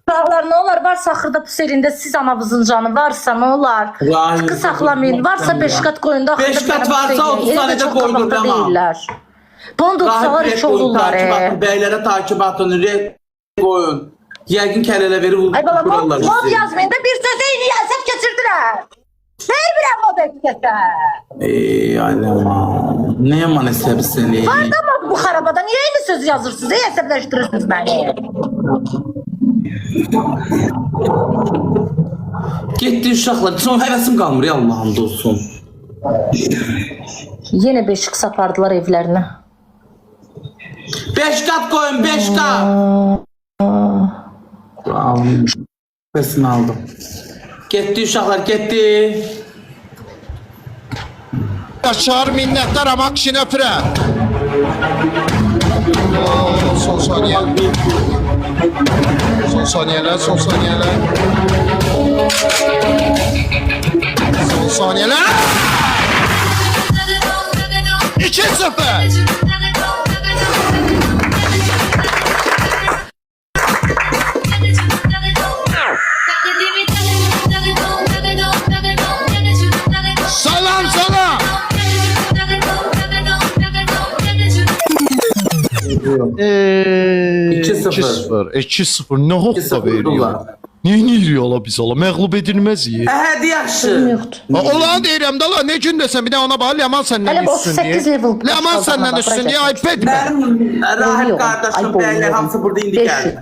[SPEAKER 3] Uşaqlar, ne olar, varsa axırda bu serində siz anavızın canı varsa, ne olar.
[SPEAKER 2] Vay,
[SPEAKER 3] Tıkı saxlamayın, varsa 5 kat qoyun da.
[SPEAKER 2] 5 kat varsa 30 tane de koydur, tamam.
[SPEAKER 3] Bunu da tutsalar iş olurlar.
[SPEAKER 2] Takip atın, beylere takip atın, red koyun. Yəqin kələlə verib
[SPEAKER 3] Ay bala,
[SPEAKER 2] vururlar
[SPEAKER 3] mod
[SPEAKER 2] sizi.
[SPEAKER 3] yazmayın da bir söz eyni yazıp geçirdiler. Ver bir mod etkisi.
[SPEAKER 2] Ey aləman, nə yaman əsəb səni.
[SPEAKER 3] Ama bu xarabada niye eyni söz yazırsınız? Niye hesaplaştırırsınız beni?
[SPEAKER 2] Getdi uşaqlar, sonra həvəsim qalmır ya Allah'ım olsun.
[SPEAKER 3] Yine beşik sapardılar evlerine.
[SPEAKER 2] 5 kat koyun, 5 kat. Aldım. Besini aldım. Getdi uşaqlar, getdi.
[SPEAKER 1] Yaşar minnettar ama Akşin öpürəm. Son saniye. Son saniyeler. Son saniyeler. 2-0.
[SPEAKER 2] 2-0.
[SPEAKER 1] 2-0. Ne hoppa
[SPEAKER 2] 2-0
[SPEAKER 1] veriyor?
[SPEAKER 2] dolar.
[SPEAKER 1] Niye yiyor ola biz ola? Məğlub edilmez yi.
[SPEAKER 2] Hadi yaxşı.
[SPEAKER 3] Yoxdur.
[SPEAKER 1] Olan deyirəm də la ne gün desən bir də ona bax Ləman səndən
[SPEAKER 3] Hələ bu
[SPEAKER 1] üstün
[SPEAKER 3] 38
[SPEAKER 1] deyə.
[SPEAKER 3] level.
[SPEAKER 1] Ləman səndən üstün deyə ay petmə.
[SPEAKER 2] Benim rahip
[SPEAKER 3] Yok.
[SPEAKER 2] kardeşim
[SPEAKER 3] Ay,
[SPEAKER 2] beyler
[SPEAKER 3] boyun.
[SPEAKER 2] hamısı burada indi
[SPEAKER 3] 500.
[SPEAKER 2] geldi.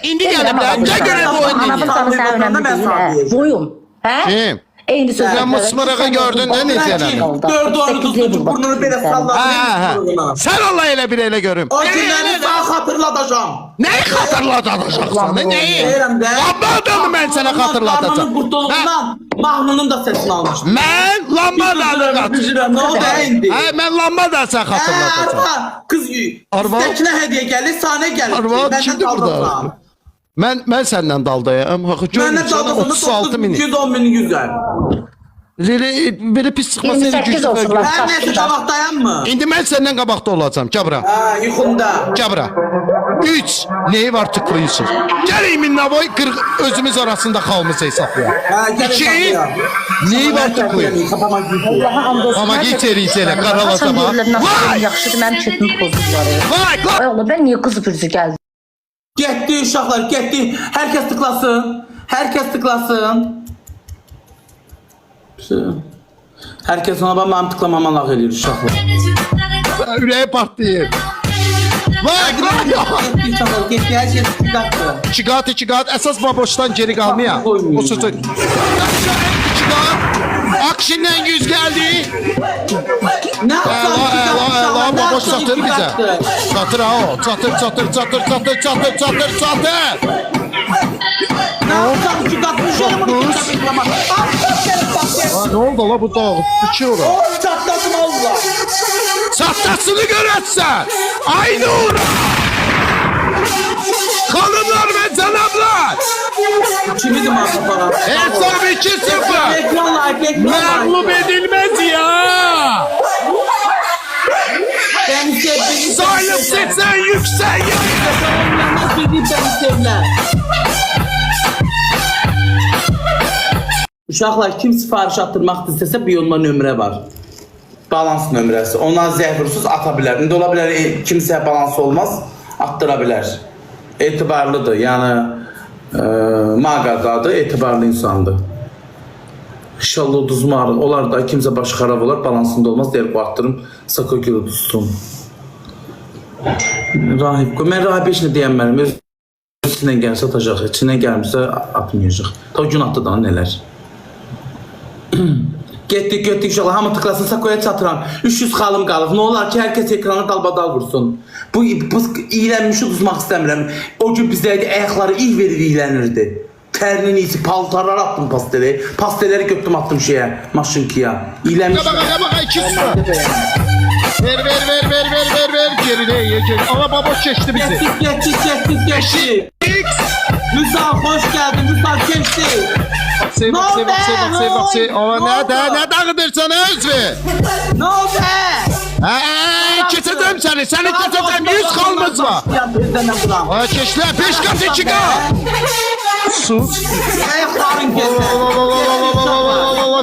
[SPEAKER 1] İndi gəliblər. Nə görə bu
[SPEAKER 3] Anamın
[SPEAKER 1] oyunu?
[SPEAKER 3] sana sen önemli
[SPEAKER 2] Ben
[SPEAKER 3] değil.
[SPEAKER 2] sana
[SPEAKER 3] He.
[SPEAKER 2] diyeceğim.
[SPEAKER 3] Boyun. He?
[SPEAKER 1] Kim?
[SPEAKER 3] Eyni sözü.
[SPEAKER 1] Sen mısmırığı gördün de ne
[SPEAKER 2] Belki 4 oyunu tuttu burnunu böyle salladı.
[SPEAKER 1] Ha. Sən Allah elə bir elə görüm.
[SPEAKER 2] O günleri sana hatırlatacağım.
[SPEAKER 1] Nəyi xatırladacaqsan? Nəyi?
[SPEAKER 2] Deyirəm də.
[SPEAKER 1] Lambadanı mən sənə xatırladacağam.
[SPEAKER 2] Karnının kurtuluğundan Mahnunun da sesini almıştım.
[SPEAKER 1] Mən lambadanı xatırladacağam.
[SPEAKER 2] Ne oldu indi?
[SPEAKER 1] Hə, mən lambadanı sən xatırladacağam.
[SPEAKER 2] Kız
[SPEAKER 1] Arvad?
[SPEAKER 2] istekine hediye geldi, sahne geldi.
[SPEAKER 1] Arvad
[SPEAKER 2] Benden
[SPEAKER 1] kimdir burada?
[SPEAKER 2] kaldırma.
[SPEAKER 1] Mən səndən daldayam. Haqqı
[SPEAKER 2] Benden
[SPEAKER 1] görmürsən
[SPEAKER 2] kaldırma.
[SPEAKER 1] 36 min.
[SPEAKER 2] 210 bin güzel.
[SPEAKER 1] Belə pis çıxma səni
[SPEAKER 3] 28 olsun lan.
[SPEAKER 2] Her neyse tabaktayan mı?
[SPEAKER 1] İndi mən səndən qabaqda olacağam. Gəl bura.
[SPEAKER 2] Ha yuxumda.
[SPEAKER 1] Gəl bura. 3. Neyi var tıklayırsın? Gəl Minnavoy 40 özümüz arasında xalımızı hesablayaq.
[SPEAKER 2] Ha gel.
[SPEAKER 1] 2. Neyi var tıklayır?
[SPEAKER 2] Kafama gidiyor.
[SPEAKER 3] Allaha and olsun.
[SPEAKER 1] Amma geçərik elə qaralasa bax.
[SPEAKER 3] Vay! Yaxşıdır, mənim kefim pozuldular.
[SPEAKER 1] Vay qla.
[SPEAKER 3] Ay Allah, ben niye kız öpürüzü geldi?
[SPEAKER 2] Gitti uşaqlar, gitti. Herkes tıklasın. Herkes tıklasın. Herkes ona benim tıklamamalak ediyor uşaqlar.
[SPEAKER 1] Ürəyi partlayır. Vay qla.
[SPEAKER 2] Gitti uşaqlar, gitti. Herkes tıklattı.
[SPEAKER 1] Çıqat. Əsas baboşdan geri qalmaya. Bu sözü. Çıqat. Akşindən 100 gəldi.
[SPEAKER 2] Ne
[SPEAKER 1] Əla, baboş çatır bizə.
[SPEAKER 2] tıklattı?
[SPEAKER 1] Çatır ha o. Çatır.
[SPEAKER 2] Ne yapsam tıklatmış onu bunu tıklamak.
[SPEAKER 1] Ha, ne oldu la bu dağ? Düşüyor ora.
[SPEAKER 2] O çatlasın Allah.
[SPEAKER 1] Çatlasını görətsən. Ay Nur. Xanımlar və cənablar.
[SPEAKER 2] Kimidim artık falan.
[SPEAKER 1] Hesab 2-0.
[SPEAKER 2] Ekran like.
[SPEAKER 1] Məğlub edilməz ya.
[SPEAKER 2] Ben sevdim.
[SPEAKER 1] Sayılıb seçən yüksək ya.
[SPEAKER 2] Nasıl edeyim beni sevler. Uşaqlar kim sifariş attırmaq istəsə bir yolma nömrə var. Balans nömrəsi. Ondan zəhvursuz ata bilər. İndi ola bilər kimsəyə balans olmaz, attıra bilər. Etibarlıdır. Yəni mağazadır, etibarlı insandır. İnşallah uduzmarıq. Olar da kimsə başı xarab olar, balansında olmaz. Deyir bu attırım, sakokil uduzsun. Rahib qoy. Mən rahib heç nə deyəmərəm. İçindən gəlsə atacaq, içindən gəlmirsə atmayacaq. Ta gün atdı da nələr. Getdik uşaqlar, hamı tıklasın, Sakoya çatıram. 300 xalım qalıb. Ne olar ki, herkes ekrana dalbadal vursun. Bu iğlənmişi uzmaq istəmirəm. O gün bizlərdə ayaqları il verir iğlənirdi. Tərinin iyisi, paltarlar attım pasteli. Pasteleri götürdüm attım şeyə, maşınkiya. İğlənmiş.
[SPEAKER 1] Baqa 2-0. Ver. Geri. Ama baboş geçti bizi.
[SPEAKER 2] Getdik. Müsal hoş geldin, Müsal geçti.
[SPEAKER 1] Sev. Ama ne dağıdırsan özü.
[SPEAKER 2] Ne oldu?
[SPEAKER 1] Keçəcəm səni. Səni keçəcəm. 100 xalımız var.
[SPEAKER 2] Ya
[SPEAKER 1] Keçlər 5 qat 2 qat. Sus.
[SPEAKER 2] ayakların gezdi.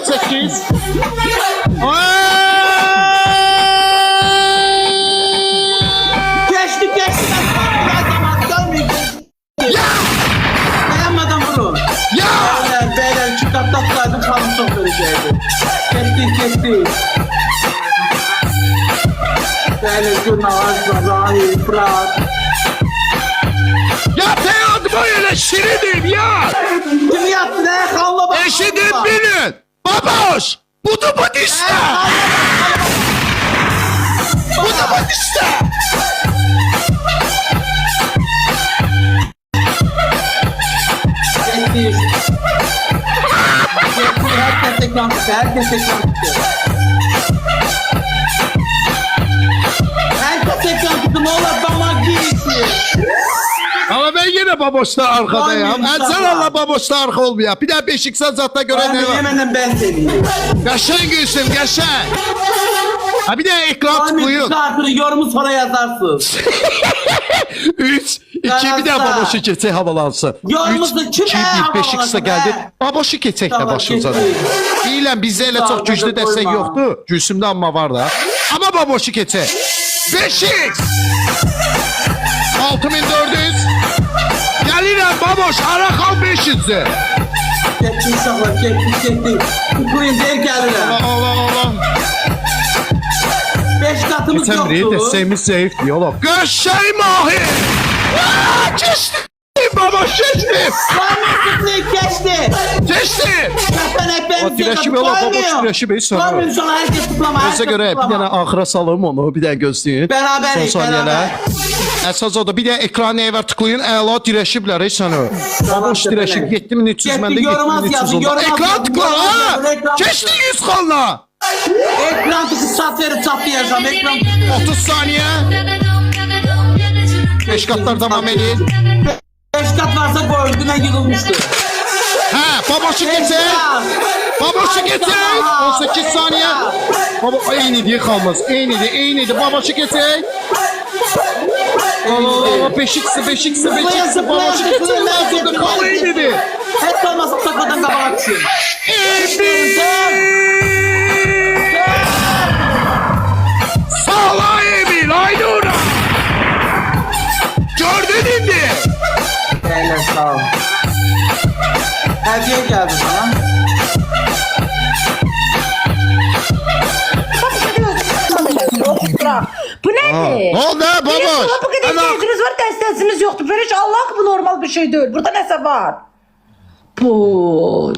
[SPEAKER 1] 8.
[SPEAKER 2] Geçti. Dayanmadan vurun.
[SPEAKER 1] Ya!
[SPEAKER 2] Beyler 2 kat tatsaydım kalın çok verecekti. Geçtik. Beyler günahlar, Rahim, Fırat.
[SPEAKER 1] Ya hayatım öyle şirinim ya.
[SPEAKER 2] Kim yaptı ne? Kalla bak.
[SPEAKER 1] Eşidin bilin. Baboş. Bu da bu işte.
[SPEAKER 2] Geçtik. Herkes ekran tutuyor. Herkes ekran tutuyor. Ne olur bana giysin.
[SPEAKER 1] Ama ben yine baboşta arkadayım.
[SPEAKER 2] Aynen,
[SPEAKER 1] Sen
[SPEAKER 2] inşallah.
[SPEAKER 1] Allah baboşta arka olmuyor. Bir daha Beşiktaş zatta göre ne var?
[SPEAKER 2] Hemen ben seviyorum.
[SPEAKER 1] Yaşayın Gülsüm yaşayın. Ha bir de ekran tıklayın.
[SPEAKER 2] Şarkını yorumu sonra yazarsın.
[SPEAKER 1] 3, 2 bir daha baboşu geçecek havalansın.
[SPEAKER 2] Yorumuzu
[SPEAKER 1] 3,
[SPEAKER 2] kime
[SPEAKER 1] 2, 1 Beşiktaş'a
[SPEAKER 2] havalansın
[SPEAKER 1] geldi.
[SPEAKER 2] be?
[SPEAKER 1] Baboşu geçecek de
[SPEAKER 2] Tamam,
[SPEAKER 1] başımıza.
[SPEAKER 2] geçtik.
[SPEAKER 1] Deyiləm bizdə elə
[SPEAKER 2] Sağ ol,
[SPEAKER 1] çox güclü
[SPEAKER 2] da
[SPEAKER 1] dəstək
[SPEAKER 2] koyma.
[SPEAKER 1] yoxdur. Gülsümdə amma var da. Amma baboşu keçək. Beşik! 6400. Gəlirəm baboş, ara xal 500-cü.
[SPEAKER 2] Getdi uşaqlar, getdi. Tıklayın deyir gəlirəm.
[SPEAKER 1] Allah.
[SPEAKER 2] 5 qatımız yoxdur.
[SPEAKER 1] Deseyimiz zayıfdır oğlum. Qəşəng mahi. Keçdim baboş, keçdim.
[SPEAKER 2] Geçti.
[SPEAKER 1] Keçdim.
[SPEAKER 2] O
[SPEAKER 1] O dirəşib oğlum, baboş dirəşib sonra.
[SPEAKER 2] Görmüyor uşaqlar, hər kəs tıklama.
[SPEAKER 1] Gözə görə bir dənə axıra salım onu, bir dənə gözləyin.
[SPEAKER 2] Bərabərik,
[SPEAKER 1] Son saniyələr. Əsas o da bir də ekran neye var tıklayın, əla dirəşiblər sənə. Baboş dirəşib 7300 məndə 7300 oldu. Ekran tıkla ha! Keçdi 100 xalla.
[SPEAKER 2] Ekran tıkı çat verir, çatlayacağım. Ekran
[SPEAKER 1] 30 saniyə. 5 qatlar devam edin.
[SPEAKER 2] 5 kat varsa gördüğüme yığılmıştı.
[SPEAKER 1] Hə, baboşu keçək. Baboşu keçək. 18 saniyə. Baba eynidir xalmaz. Eynidir. Baboşu keçək. Allah 5x. Baboşu keçək lazımdır. Xal eynidir.
[SPEAKER 2] Hep olmasa takadan kabağa düşün.
[SPEAKER 1] Sağla Emil, haydi ona. Gördün indi.
[SPEAKER 2] Eyler sağ ol. Hediye geldi sana.
[SPEAKER 3] Bu nedir?
[SPEAKER 1] Ne oldu ha baboş?
[SPEAKER 3] Bu kadar ihtiyacınız var, destesiniz yoktu. Feriş Allah, bu normal bir şey değil. Burada neyse var. Bu.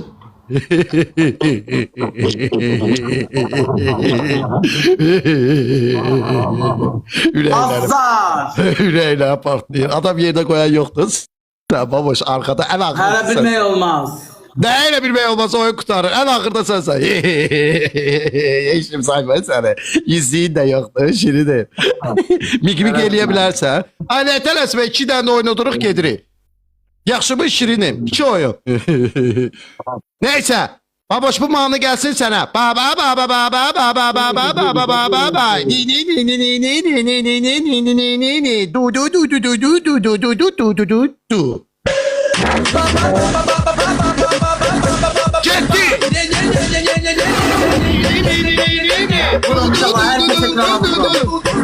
[SPEAKER 2] Azar.
[SPEAKER 1] Ürəklər partlayır. Adam yerdə qoyan yoxdur. Sən baboş arkada ən
[SPEAKER 2] Hala
[SPEAKER 1] axırda
[SPEAKER 2] bilmək olmaz.
[SPEAKER 1] Değerle bilmək olmaz oyun qutarır. En axırda sənsən. Eşim saymayın səni. İzliyin də yoxdur. Şiridir. Mik eləyə bilərsən. Ailə tələsmə 2 dənə oynaduruq gedirik. Yaxşı mı şirinim? 2 oyun. Neyse. Baboş bu mahnı gelsin sana. Ba ba ba ba ba ba ba ba ba ba ba ba ba ba ba. Ni ni ni ni ni ni ni ni ni ni ni ni ni ni ni. Du du du du du du du du du du du du du du. Gitti.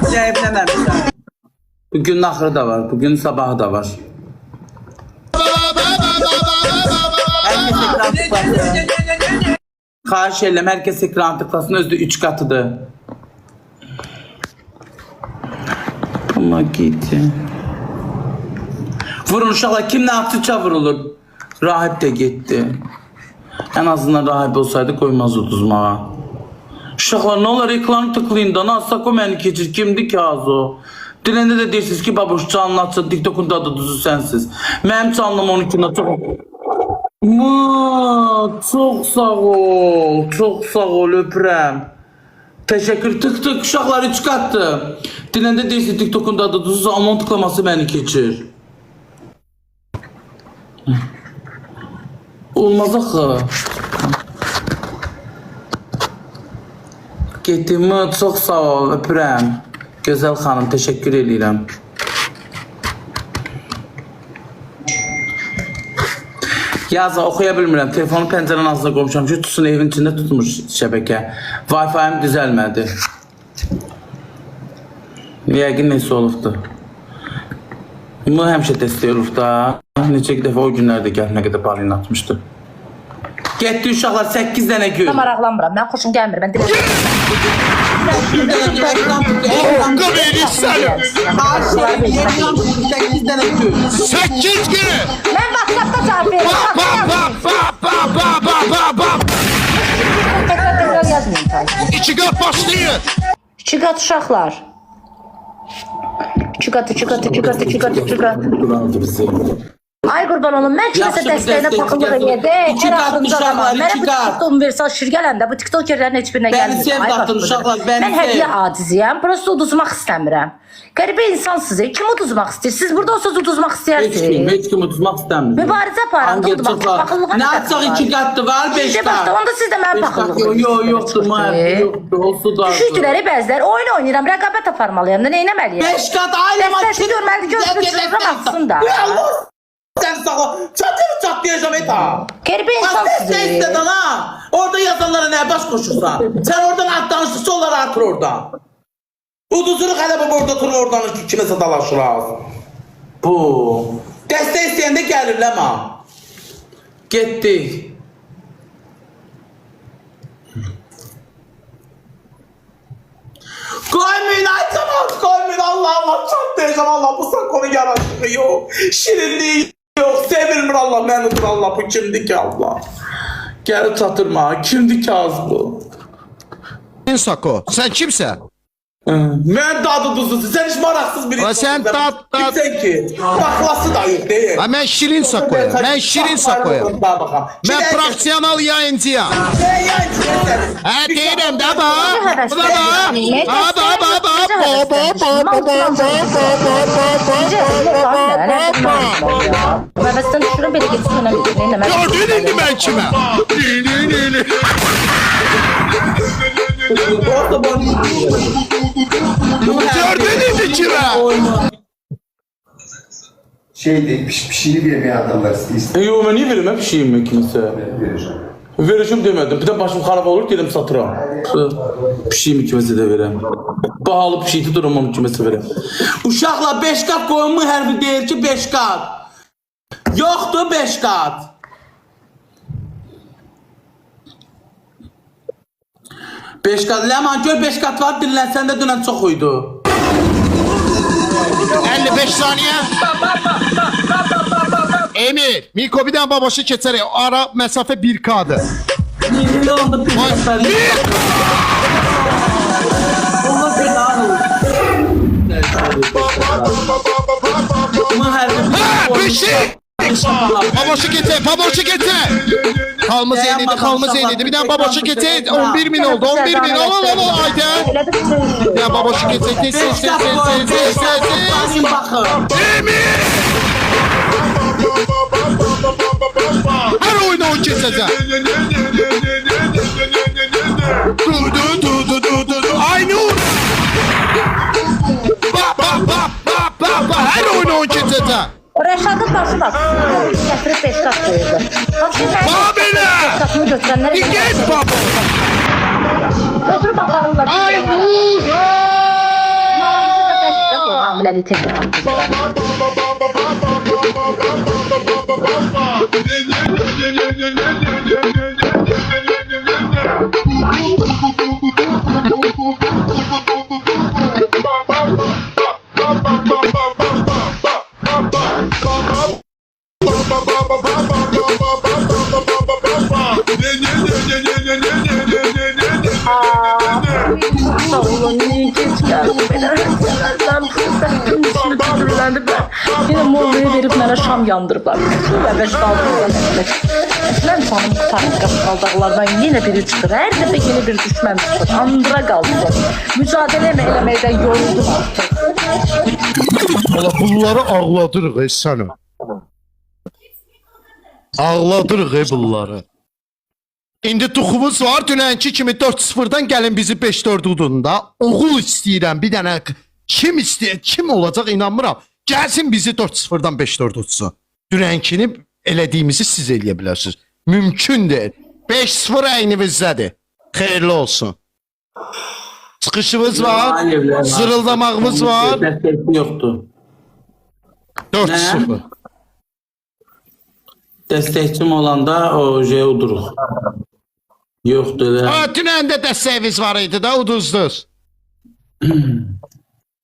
[SPEAKER 2] Zevklememişler. Bugünün ahırı da var. Bugünün sabahı da var. Herkes ekran tıklasın. Xahiş edirəm, herkes ekran tıklasın. Özü 3 katıdır. Ama gitti. Vurun uşaqlar, kim ne yaptıkça vurulur. Rahip de gitti. En azından rahip olsaydı koymaz uduzmağa. Uşaqlar ne olur ekranı tıklayın da. Nasako məni keçir, kimdir ki az o? Dilende de deyirsiniz ki baboş canlı açın, TikTok'un da duzu sensiz. Mənim canlım 12'də çok... Çok sağ ol, öpürəm. Teşekkür, tık uşaqlar 3 katdı. Dilende deyirsiniz TikTok'un da duzu, amma tıklaması məni keçir. Olmaz axı. Getdimi, çox sağ ol, öpürəm. Gözəl xanım, teşekkür edirəm. Yazı oxuya bilmirəm. Telefonu pəncərənin ağzına qoymuşam ki, tutsun evin içində tutmuş şəbəkə. Wi-Fi'm düzəlmədi. Yəqin neysə olubdur. Bunu həmişə dəstəyirik da. Neçə dəfə o günlərdə gəlmə qədər balin atmışdı. Getdi uşaqlar 8 dənə gün.
[SPEAKER 3] Ben maraqlanmıram. Ben xoşum gəlmir. Ben direkt...
[SPEAKER 1] Qabeyli səni.
[SPEAKER 2] 8 dənə gün.
[SPEAKER 1] 8 gün.
[SPEAKER 3] Ben WhatsApp'ta cevap veririm. Tekrar yazmayayım tabii.
[SPEAKER 1] 2 qat başlayın.
[SPEAKER 3] 2 kat uşaqlar. 2 kat.
[SPEAKER 2] Duraldı bizi.
[SPEAKER 3] Ay qurban olum, mən kiməsə
[SPEAKER 2] Yaxşı, bir
[SPEAKER 3] dəstəyinə
[SPEAKER 2] dəstək
[SPEAKER 3] paxıllıq
[SPEAKER 2] gətir.
[SPEAKER 3] edə,
[SPEAKER 2] İki
[SPEAKER 3] hər
[SPEAKER 2] qat
[SPEAKER 3] axırıncı
[SPEAKER 2] uşaqlar,
[SPEAKER 3] zaman. Mənə
[SPEAKER 2] iki
[SPEAKER 3] bu
[SPEAKER 2] qat.
[SPEAKER 3] TikTok-umu versə şir gələndə, bu TikTokerlərin heç birinə
[SPEAKER 2] Bəni sev
[SPEAKER 3] gəlmir.
[SPEAKER 2] qatın uşaqlar, bəni
[SPEAKER 3] Mən
[SPEAKER 2] sev.
[SPEAKER 3] hədiyyə aciziyəm, prosto uduzmaq istəmirəm. Qəribə insansınız, kim uduzmaq istəyir? Siz burada olsanız uduzmaq istəyirsiniz.
[SPEAKER 2] Heç kim tutmaq istəmir.
[SPEAKER 3] Mübarizə aparın,
[SPEAKER 2] Hangi
[SPEAKER 3] udmaq,
[SPEAKER 2] tıklar?
[SPEAKER 3] paxıllığa
[SPEAKER 2] Ne atsak 2 katlı var 5
[SPEAKER 3] İşte başda,
[SPEAKER 2] kat.
[SPEAKER 3] onda siz də mənim paxıllığım.
[SPEAKER 2] Yoktur maalesef yoktur. Olsun da.
[SPEAKER 3] Düşürdülər bəzilər, oyun oynayıram, rəqabət aparmalıyam da, neynəməliyəm?
[SPEAKER 2] 5 kat ailem
[SPEAKER 3] Dəstəsi görməli, gözlüksünüzə baxsın da.
[SPEAKER 2] Sen sağ ol. Çatlayacağım eta.
[SPEAKER 3] Qəribə
[SPEAKER 2] Bak
[SPEAKER 3] insansınız.
[SPEAKER 2] ne istedin ha? Orada yazanlara ne baş koşursan. Sen oradan at danışırsa onları atır oradan. Uduzunu kadar bu burada oturur oradan kimese dalaşır ağzı. Bu. Dəstək istəyəndə gəlir Ləma. Getdik. Koymayın Aytamat, koymayın Allah çok diyeceğim Allah bu sakonu yaratığı yok. Şirinliği yok, sevilmir Allah, mənudur Allah, bu kimdi ki Allah? Gəlib çatırma, kimdi ki az bu?
[SPEAKER 1] Sako, sen kimsen?
[SPEAKER 2] Mən dadı duzusu, sen hiç maraksız biri.
[SPEAKER 1] Sen
[SPEAKER 2] Kimsen ki? Baklası da yok değil.
[SPEAKER 1] Ha, ben Şirin Sako'yum. Ben Şirin Sako'yum. Ben profesyonel yayıncıyım. Ha deyirəm də bax. Bu da bax.
[SPEAKER 3] Həvəsdən düşürəm, belə geçsin.
[SPEAKER 1] Gördün indi mən kimə? Gördün indi kimə?
[SPEAKER 4] Şeydi, pişini vermeyen adamlar istedim.
[SPEAKER 2] Yok, ben niye vermem pişiyim kimse?
[SPEAKER 4] Vereceğim.
[SPEAKER 2] Verişim demedim. Bir de başım xarab olur, dedim satıram. Pişiyim kiməsə də verəm. Bahalı pişiydi duramam kiməsə verəm. Uşaqla 5 qat qoyunmu hərfi deyir ki 5 qat. Yoxdur 5 qat. Beş kat. Leman gör 5 kat var, dinlənsən də dünən çox uydu.
[SPEAKER 1] 55 saniye. Emir, Miko bir tane babaşı keçerek ara mesafe 1K'dı. Bir şey. Babaşı getir. Kalmaz eyniydi. Bir tane babaşı getir. 11 bin oldu. 11 bin. Al haydi. Bir tane babaşı getir. Emir. Her oyunu o kesecek. Dur. Aynur. Bak. Her oyunu o kesecek.
[SPEAKER 3] Rəşadın başı bak. Gətirib 5 qat qoyurdu.
[SPEAKER 1] Babelə!
[SPEAKER 3] 5 qatını götürənlərə...
[SPEAKER 1] Get baba!
[SPEAKER 3] Götür bakarlar. Ay vur! Hamiləli tekrar. Yine Moğol'u verip mənə şam yandırıblar. Bəbəş qaldırırlar. Mən sanım tutarıq qaldırlardan yine biri çıxır. Hər dəfə yeni bir düşmən çıxır. Andıra qaldır. Mücadilə eləməkdən yoruldum artıq.
[SPEAKER 1] Valla bunları ağladırıq səni. Ağladırıq bunları. İndi tuxumuz var. Dünənki kimi 4-0'dan gəlin bizi 5-4 udun da. Oğul istəyirəm bir dənə. Kim istəyir? Kim olacaq inanmıram. Gəlsin bizi 4-0'dan 5-4 utsun. Dünənkini elədiyimizi siz eləyə bilərsiniz. Mümkün deyil. 5-0 əynimizdədir. Xeyirli olsun. Çıxışımız var. Zırıldamağımız var.
[SPEAKER 2] Dəstəkçi yoxdur.
[SPEAKER 1] 4-0.
[SPEAKER 2] Dəstəkçim olanda o uduruq. Yoxdur.
[SPEAKER 1] Dünən də dəstəyimiz var idi da uduzduz.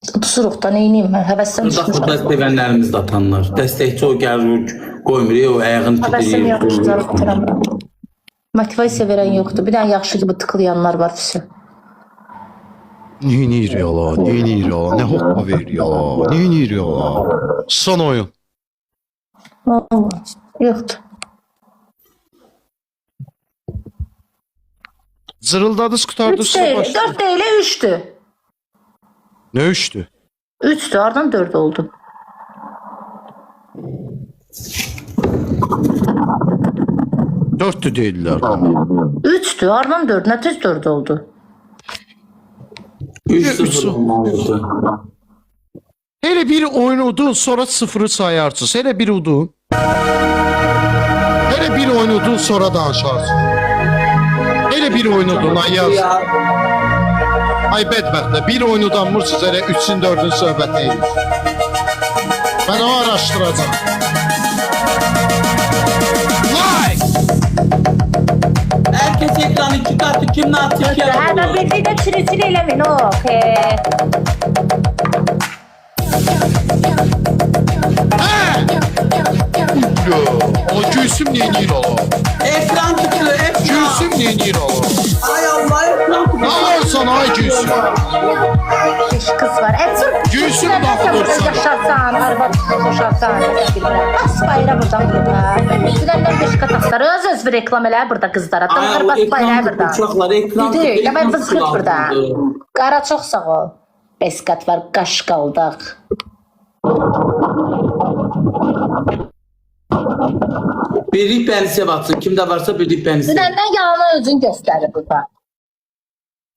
[SPEAKER 3] Tuturuq da neyniyim mən həvəsdən düşmüşəm.
[SPEAKER 2] Dəstəkçilərimiz də atanlar. Dəstəkçi o gəlir, qoymur, o ayağını
[SPEAKER 3] Həvəsim
[SPEAKER 2] titrəyir.
[SPEAKER 3] yaxşıdır, bitirirəm. Motivasiya verən yoxdur. Bir dənə yaxşı gibi tıklayanlar var füsü.
[SPEAKER 1] Neynir yola, ne hoppa verir yola, neynir yola. Son oyun.
[SPEAKER 3] Yoxdur.
[SPEAKER 1] Zırıldadız kurtardız.
[SPEAKER 3] 3 deyil, 4 deyil, 3'dür.
[SPEAKER 1] Ne üçtü?
[SPEAKER 3] 3'dür, ardından 4 oldu.
[SPEAKER 1] Dörttü değiller.
[SPEAKER 3] 3'dür, ardından 4, nə tez 4 oldu?
[SPEAKER 2] 3-0 olmalıdır.
[SPEAKER 1] Hele bir oyun udun sonra sıfırı sayarsınız. Hele bir udun. Hele bir oyun udun sonra danışarsın. Hele bir oyun udun ayaz. Ay bedbəxtə bir oyun udanmırsınız hele 3'ün 4'ün söhbət eylir. Ben o araştıracağım. Like!
[SPEAKER 2] Herkes ekranı iki katı kim ne atıyor ki?
[SPEAKER 3] Hətta birlikdə çiri-çiri eləmin, okey.
[SPEAKER 1] O Gülsüm neyinir o?
[SPEAKER 2] Ekran tutuyor ekran.
[SPEAKER 1] Gülsüm neyinir o?
[SPEAKER 2] Ay Allah ekran tutuyor.
[SPEAKER 1] Ne olsan ay Gülsüm?
[SPEAKER 3] Beş kız var. Etsur.
[SPEAKER 1] Gülsüm baxdırsan.
[SPEAKER 3] Yaşarsan, arvad boşarsan. Bas bayra buradan burada. Güləndən beş qataqları öz bir reklam elə burada qızlara.
[SPEAKER 2] Ay
[SPEAKER 3] Dağır
[SPEAKER 2] Allah
[SPEAKER 3] bas bayra
[SPEAKER 2] ekran
[SPEAKER 3] burada.
[SPEAKER 2] tutuyorlar ekran
[SPEAKER 3] Düdü, elə mən
[SPEAKER 2] tutuyor.
[SPEAKER 3] vızqırt burada. Qara çox sağ ol. Beş qat var, qaş qaldaq.
[SPEAKER 2] Birlik bənisi batsın. Kimdə varsa birlik bənisi.
[SPEAKER 3] Güləndən yalanı özün göstərir burada.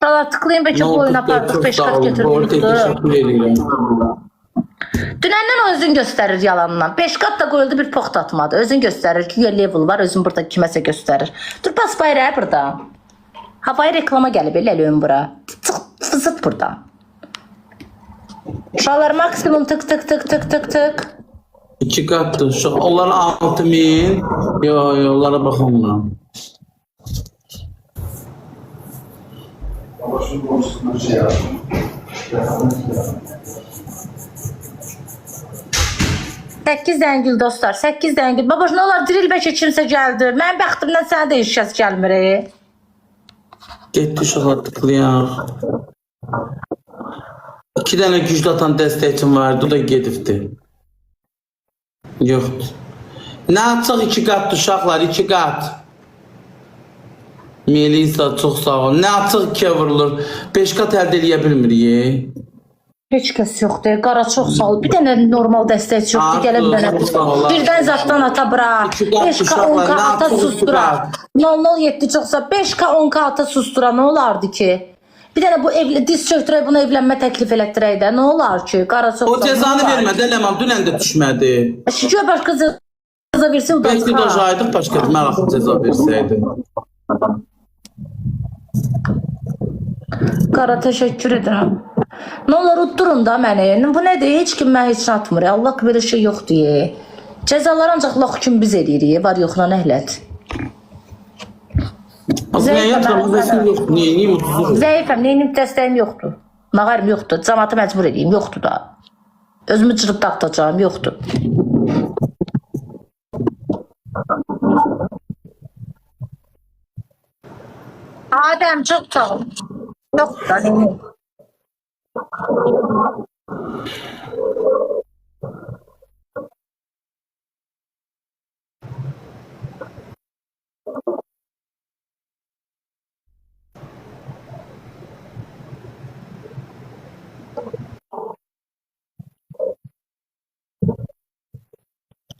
[SPEAKER 3] Şuralar tıklayın belki boyun apardıq, beş qat götürürdük.
[SPEAKER 2] Teşekkür ederim.
[SPEAKER 3] Dünəndən o özün göstərir yalandan. 5 qat da qoyuldu bir poxt atmadı. Özün göstərir ki, level var, özün burada kiməsə göstərir. Dur bas bayrağı burada. Havayı reklama gəlib eləliyim bura. Tık fızıt burada. Uşaqlar maksimum tık tık tık tık tık tık.
[SPEAKER 2] 2 katdır. Şu onlara 6000. Yo onlara baxamıram. Səkiz dəngil dostlar, 8 dəngil. Babaş, nə olar diril bəlkə kimsə gəldi. Mən bəxtimdən sənə də heç kəs gəlmir. Getdi uşaqlar tıklayaq. 2 dənə güclü atan dəstəkçim vardı, o da gedibdi. Yoxdur. Nə açıq 2 qatdır uşaqlar, 2 qat. Melisa çox sağ ol. Nə açıq 2-yə vurulur. 5 qat əldə eləyə bilmirik.
[SPEAKER 3] Heç kəs yoxdur. Qara çox sağ ol. Bir dənə normal dəstəkçi yoxdur. Gələ bir dənə. Birdən zaddan ata bura. 5K 10K ata sustura. 007 çoxsa 5K 10K ata sustura. Nə olardı ki? Bir dənə bu evli diz çöktürək, buna evlənmə təklif elətdirək də. Nə olar ki? Qara çox sağ ol.
[SPEAKER 2] O cəzanı vermədi, eləməm. Dünən də düşmədi.
[SPEAKER 3] Şükür başqa cəza versə o da.
[SPEAKER 2] Bəlkə də aydıq başqa bir maraqlı cəza versəydi.
[SPEAKER 3] Qara təşəkkür edirəm. Nə olar uddurun da məni. Bu nədir? Heç kim mənə heç atmır. Allah belə şey yoxdur. Cəzalar ancaq laq kim biz eləyirik. Var yoxla nəhlət.
[SPEAKER 2] Aslında yatırım yoxdur. Niyə mutsuzdur?
[SPEAKER 3] Zəifəm, neynim dəstəyim yoxdur. Nağarim yoxdur. Cəmatı məcbur edeyim, yoxdur da. Özümü cırıb dağıtacağım, yoxdur. Adəm, çox sağ ol. Yoxdur da, neyim.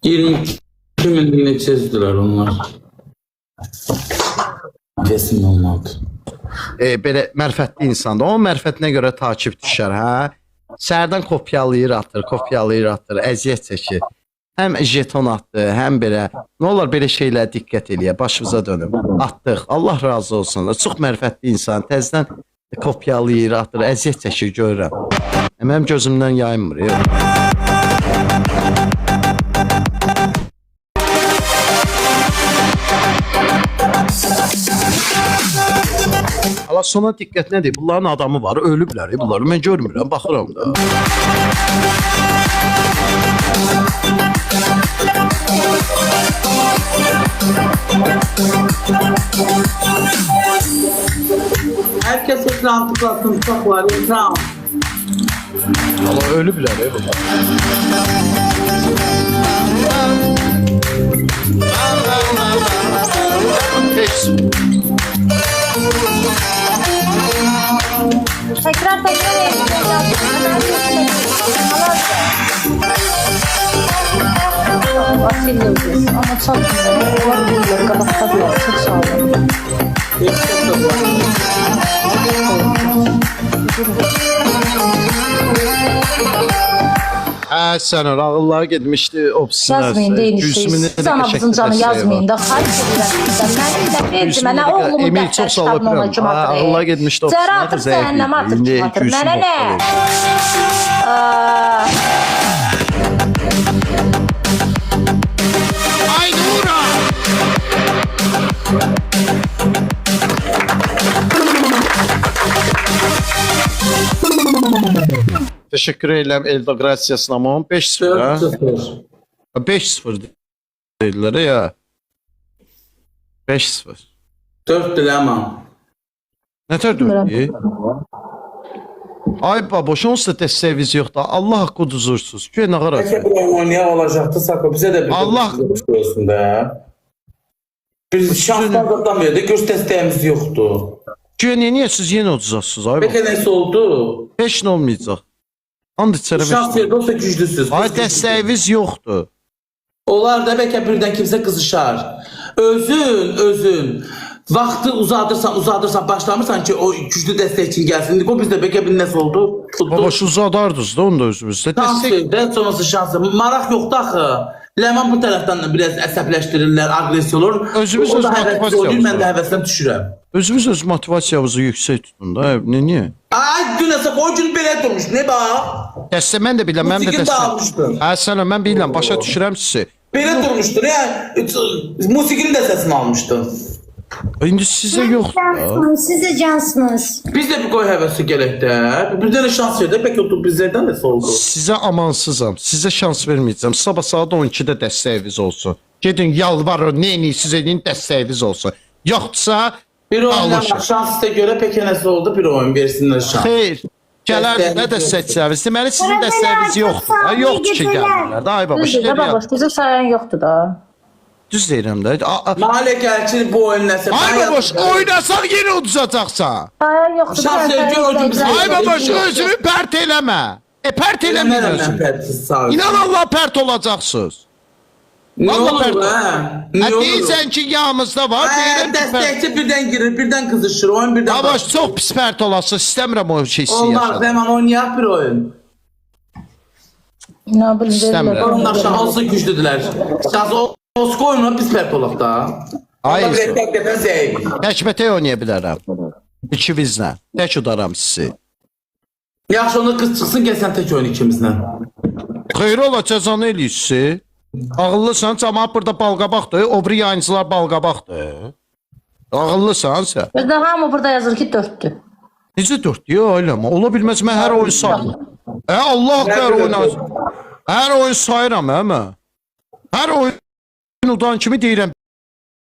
[SPEAKER 2] $22.000 neçəzdilər onlar. Kesin olmadı.
[SPEAKER 1] Belə mərfətli insandır. O mərfətinə görə takip düşər, hə? Sərdən kopyalayır, atır, əziyyət çəkir. Həm jeton atdı, həm belə. Nə olar belə şeylərə diqqət eləyə, başımıza dönüm. Atdıq, Allah razı olsun. Çox mərfətli insan, təzədən kopyalayır, atır, əziyyət çəkir, görürəm. Mənim gözümdən yaymır. Allah sona diqqət nədir? Bunların adamı var, ölüblər. Bunları mən görmürəm, baxıram da.
[SPEAKER 2] Herkes ekran tıklasın, uşaqlar, ekran.
[SPEAKER 1] Allah ölüblər bunlar.
[SPEAKER 3] Tekrar Vasilya ödüyorsun ama çok güzel. Onlar buluyor, kabakta diyor. Çok sağ olun.
[SPEAKER 1] Sən ağılları getmişdi ofisinə.
[SPEAKER 3] Yazmayın deyin işte. Siz anamızın canı yazmayın da. Hayır sizden. Mənə verdi. Mənə oğlumu
[SPEAKER 1] Emil çox sağ olun. Ağıllar getmişdi ofisinə.
[SPEAKER 3] Zərə atır səhənnəm atır. Mənə nə?
[SPEAKER 1] Təşəkkür edirəm Elda Qrasiyasına, amma 5-0 ha.
[SPEAKER 2] 4-0.
[SPEAKER 1] 5-0 deyirlər ya. 5-0.
[SPEAKER 2] 4 dilemem.
[SPEAKER 1] Nətər dördü? Ay baboş, onsuz da dəstəyiniz yoxdur. Allah haqqı uduzursuz. Güya nə qaracaq?
[SPEAKER 2] Belki bir oynayan olacaktı Sako. Bize de bir
[SPEAKER 1] Allah-
[SPEAKER 2] konuşuyorsun be. Biz şanslardan verdik. Göz desteğimiz yoktu.
[SPEAKER 1] Güya niyə siz yenə uduzarsınız? Ay
[SPEAKER 2] Peki
[SPEAKER 1] baboş.
[SPEAKER 2] neyse oldu?
[SPEAKER 1] Heç nə olmayacaq. And içərə
[SPEAKER 2] Şans verdi olsa güçlüsüz.
[SPEAKER 1] Ay dəstəyiniz yoxdur.
[SPEAKER 2] Onlar da belki birden kimse kızışar. Özün. Vaxtı uzadırsan, başlamırsan ki o güçlü destekçin gelsin. O bizde belki bir nasıl oldu? Tutdu.
[SPEAKER 1] Baboş uzadardınız da onu da özümüzdə.
[SPEAKER 2] Şans
[SPEAKER 1] Dəstək
[SPEAKER 2] verdi, sonrası şansı. Maraq yoktu axı. Leman bu tərəfdən biraz əsəbləşdirirlər, aqressiya olur.
[SPEAKER 1] Özümüz
[SPEAKER 2] O da
[SPEAKER 1] öz
[SPEAKER 2] həvəsli
[SPEAKER 1] motivasiyamız
[SPEAKER 2] olur, mən də
[SPEAKER 1] var.
[SPEAKER 2] həvəsdən düşürəm.
[SPEAKER 1] özümüz öz motivasiyamızı yüksək tutun da. Niyə?
[SPEAKER 2] Ay dünəsə o gün belə durmuş, ne bax?
[SPEAKER 1] Dəstə mən də biləm, mən də
[SPEAKER 2] Musiqini
[SPEAKER 1] dəstə.
[SPEAKER 2] dağılmışdı.
[SPEAKER 1] Hə sənə mən biləm, başa düşürəm sizi.
[SPEAKER 2] Belə durmuşdu, ne? Musiqinin də səsini almışdı.
[SPEAKER 1] İndi sizə yoxdur da.
[SPEAKER 5] Cansınız, siz de cansınız.
[SPEAKER 2] Biz də bir qoy həvəsi gələk də. Bir dənə şans verdi, bəlkə o bizlərdən də oldu.
[SPEAKER 1] Sizə amansızam. Sizə şans verməyəcəm. Sabah saat 12-də dəstəyiniz olsun. Gedin yalvarın, neyini sizə deyin dəstəyiniz olsun. Yoxdursa
[SPEAKER 2] Bir oyundan
[SPEAKER 1] alışın.
[SPEAKER 2] şans sizə görə pəkə nəsə oldu, bir oyun versinlər şans.
[SPEAKER 1] Xeyr. Gələrdi nə dəstəkçiləriniz. Deməli sizin dəstəyiniz yoxdur. Ha, yoxdur ki gəlmirlər. Ay baba,
[SPEAKER 3] Düzdür də baboş, bizi sayan yoxdur da.
[SPEAKER 1] düz deyirəm də.
[SPEAKER 2] Mahalə gəlçin bu oyun nəsə.
[SPEAKER 1] Ay baboş, oynasaq yenə uduzacaqsan.
[SPEAKER 3] Sayan yoxdur.
[SPEAKER 2] Şans ver, gör o gün bizi-
[SPEAKER 1] Ay baboş, özünü pərt eləmə. Pərt eləmə
[SPEAKER 2] Eləmərəm mən
[SPEAKER 1] özünü.
[SPEAKER 2] pərtsiz sağ ol.
[SPEAKER 1] İnan Allah pərt olacaqsınız.
[SPEAKER 2] Ne
[SPEAKER 1] Vallahi
[SPEAKER 2] olur
[SPEAKER 1] pərt.
[SPEAKER 2] ha?
[SPEAKER 1] Ha,
[SPEAKER 2] Ne olur?
[SPEAKER 1] deyirsən ki yağımızda var, deyirəm ki pərt.
[SPEAKER 2] Dəstəkçi birdən girir, birdən qızışır, oyun birdən...
[SPEAKER 1] Baboş, çox pis pərt olasın. İstəmirəm o şey sizin
[SPEAKER 2] Olmaz,
[SPEAKER 1] yaşadım.
[SPEAKER 2] hemen oynayaq bir oyun.
[SPEAKER 3] Ne bileyim.
[SPEAKER 1] İstəmirəm.
[SPEAKER 2] Onlar şansı güclüdülər. Şansı Osko oyununa biz pərt olaq da.
[SPEAKER 1] Hayır.
[SPEAKER 2] Onlar bir həqiqətən zəif.
[SPEAKER 1] Təkbətək oynaya bilərəm. İkimizlə. Tək udaram sizi.
[SPEAKER 2] Yaxşı, onda qız çıxsın, gəlsən tək oyun ikimizlə.
[SPEAKER 1] Xeyr ola cəzanı eləyirsi. Ağıllısan, cəmaat burada balqabaqdır. O biri yayıncılar balqabaqdır. Ağıllısan sən.
[SPEAKER 3] Bizdə hamı burada yazır ki 4'tür.
[SPEAKER 1] Necə 4 deyə ailəmə? Ola bilməz, mən hər oyun sayıram. Allah hər oyun sayıram, hə mən. Hər oyun udan kimi deyirəm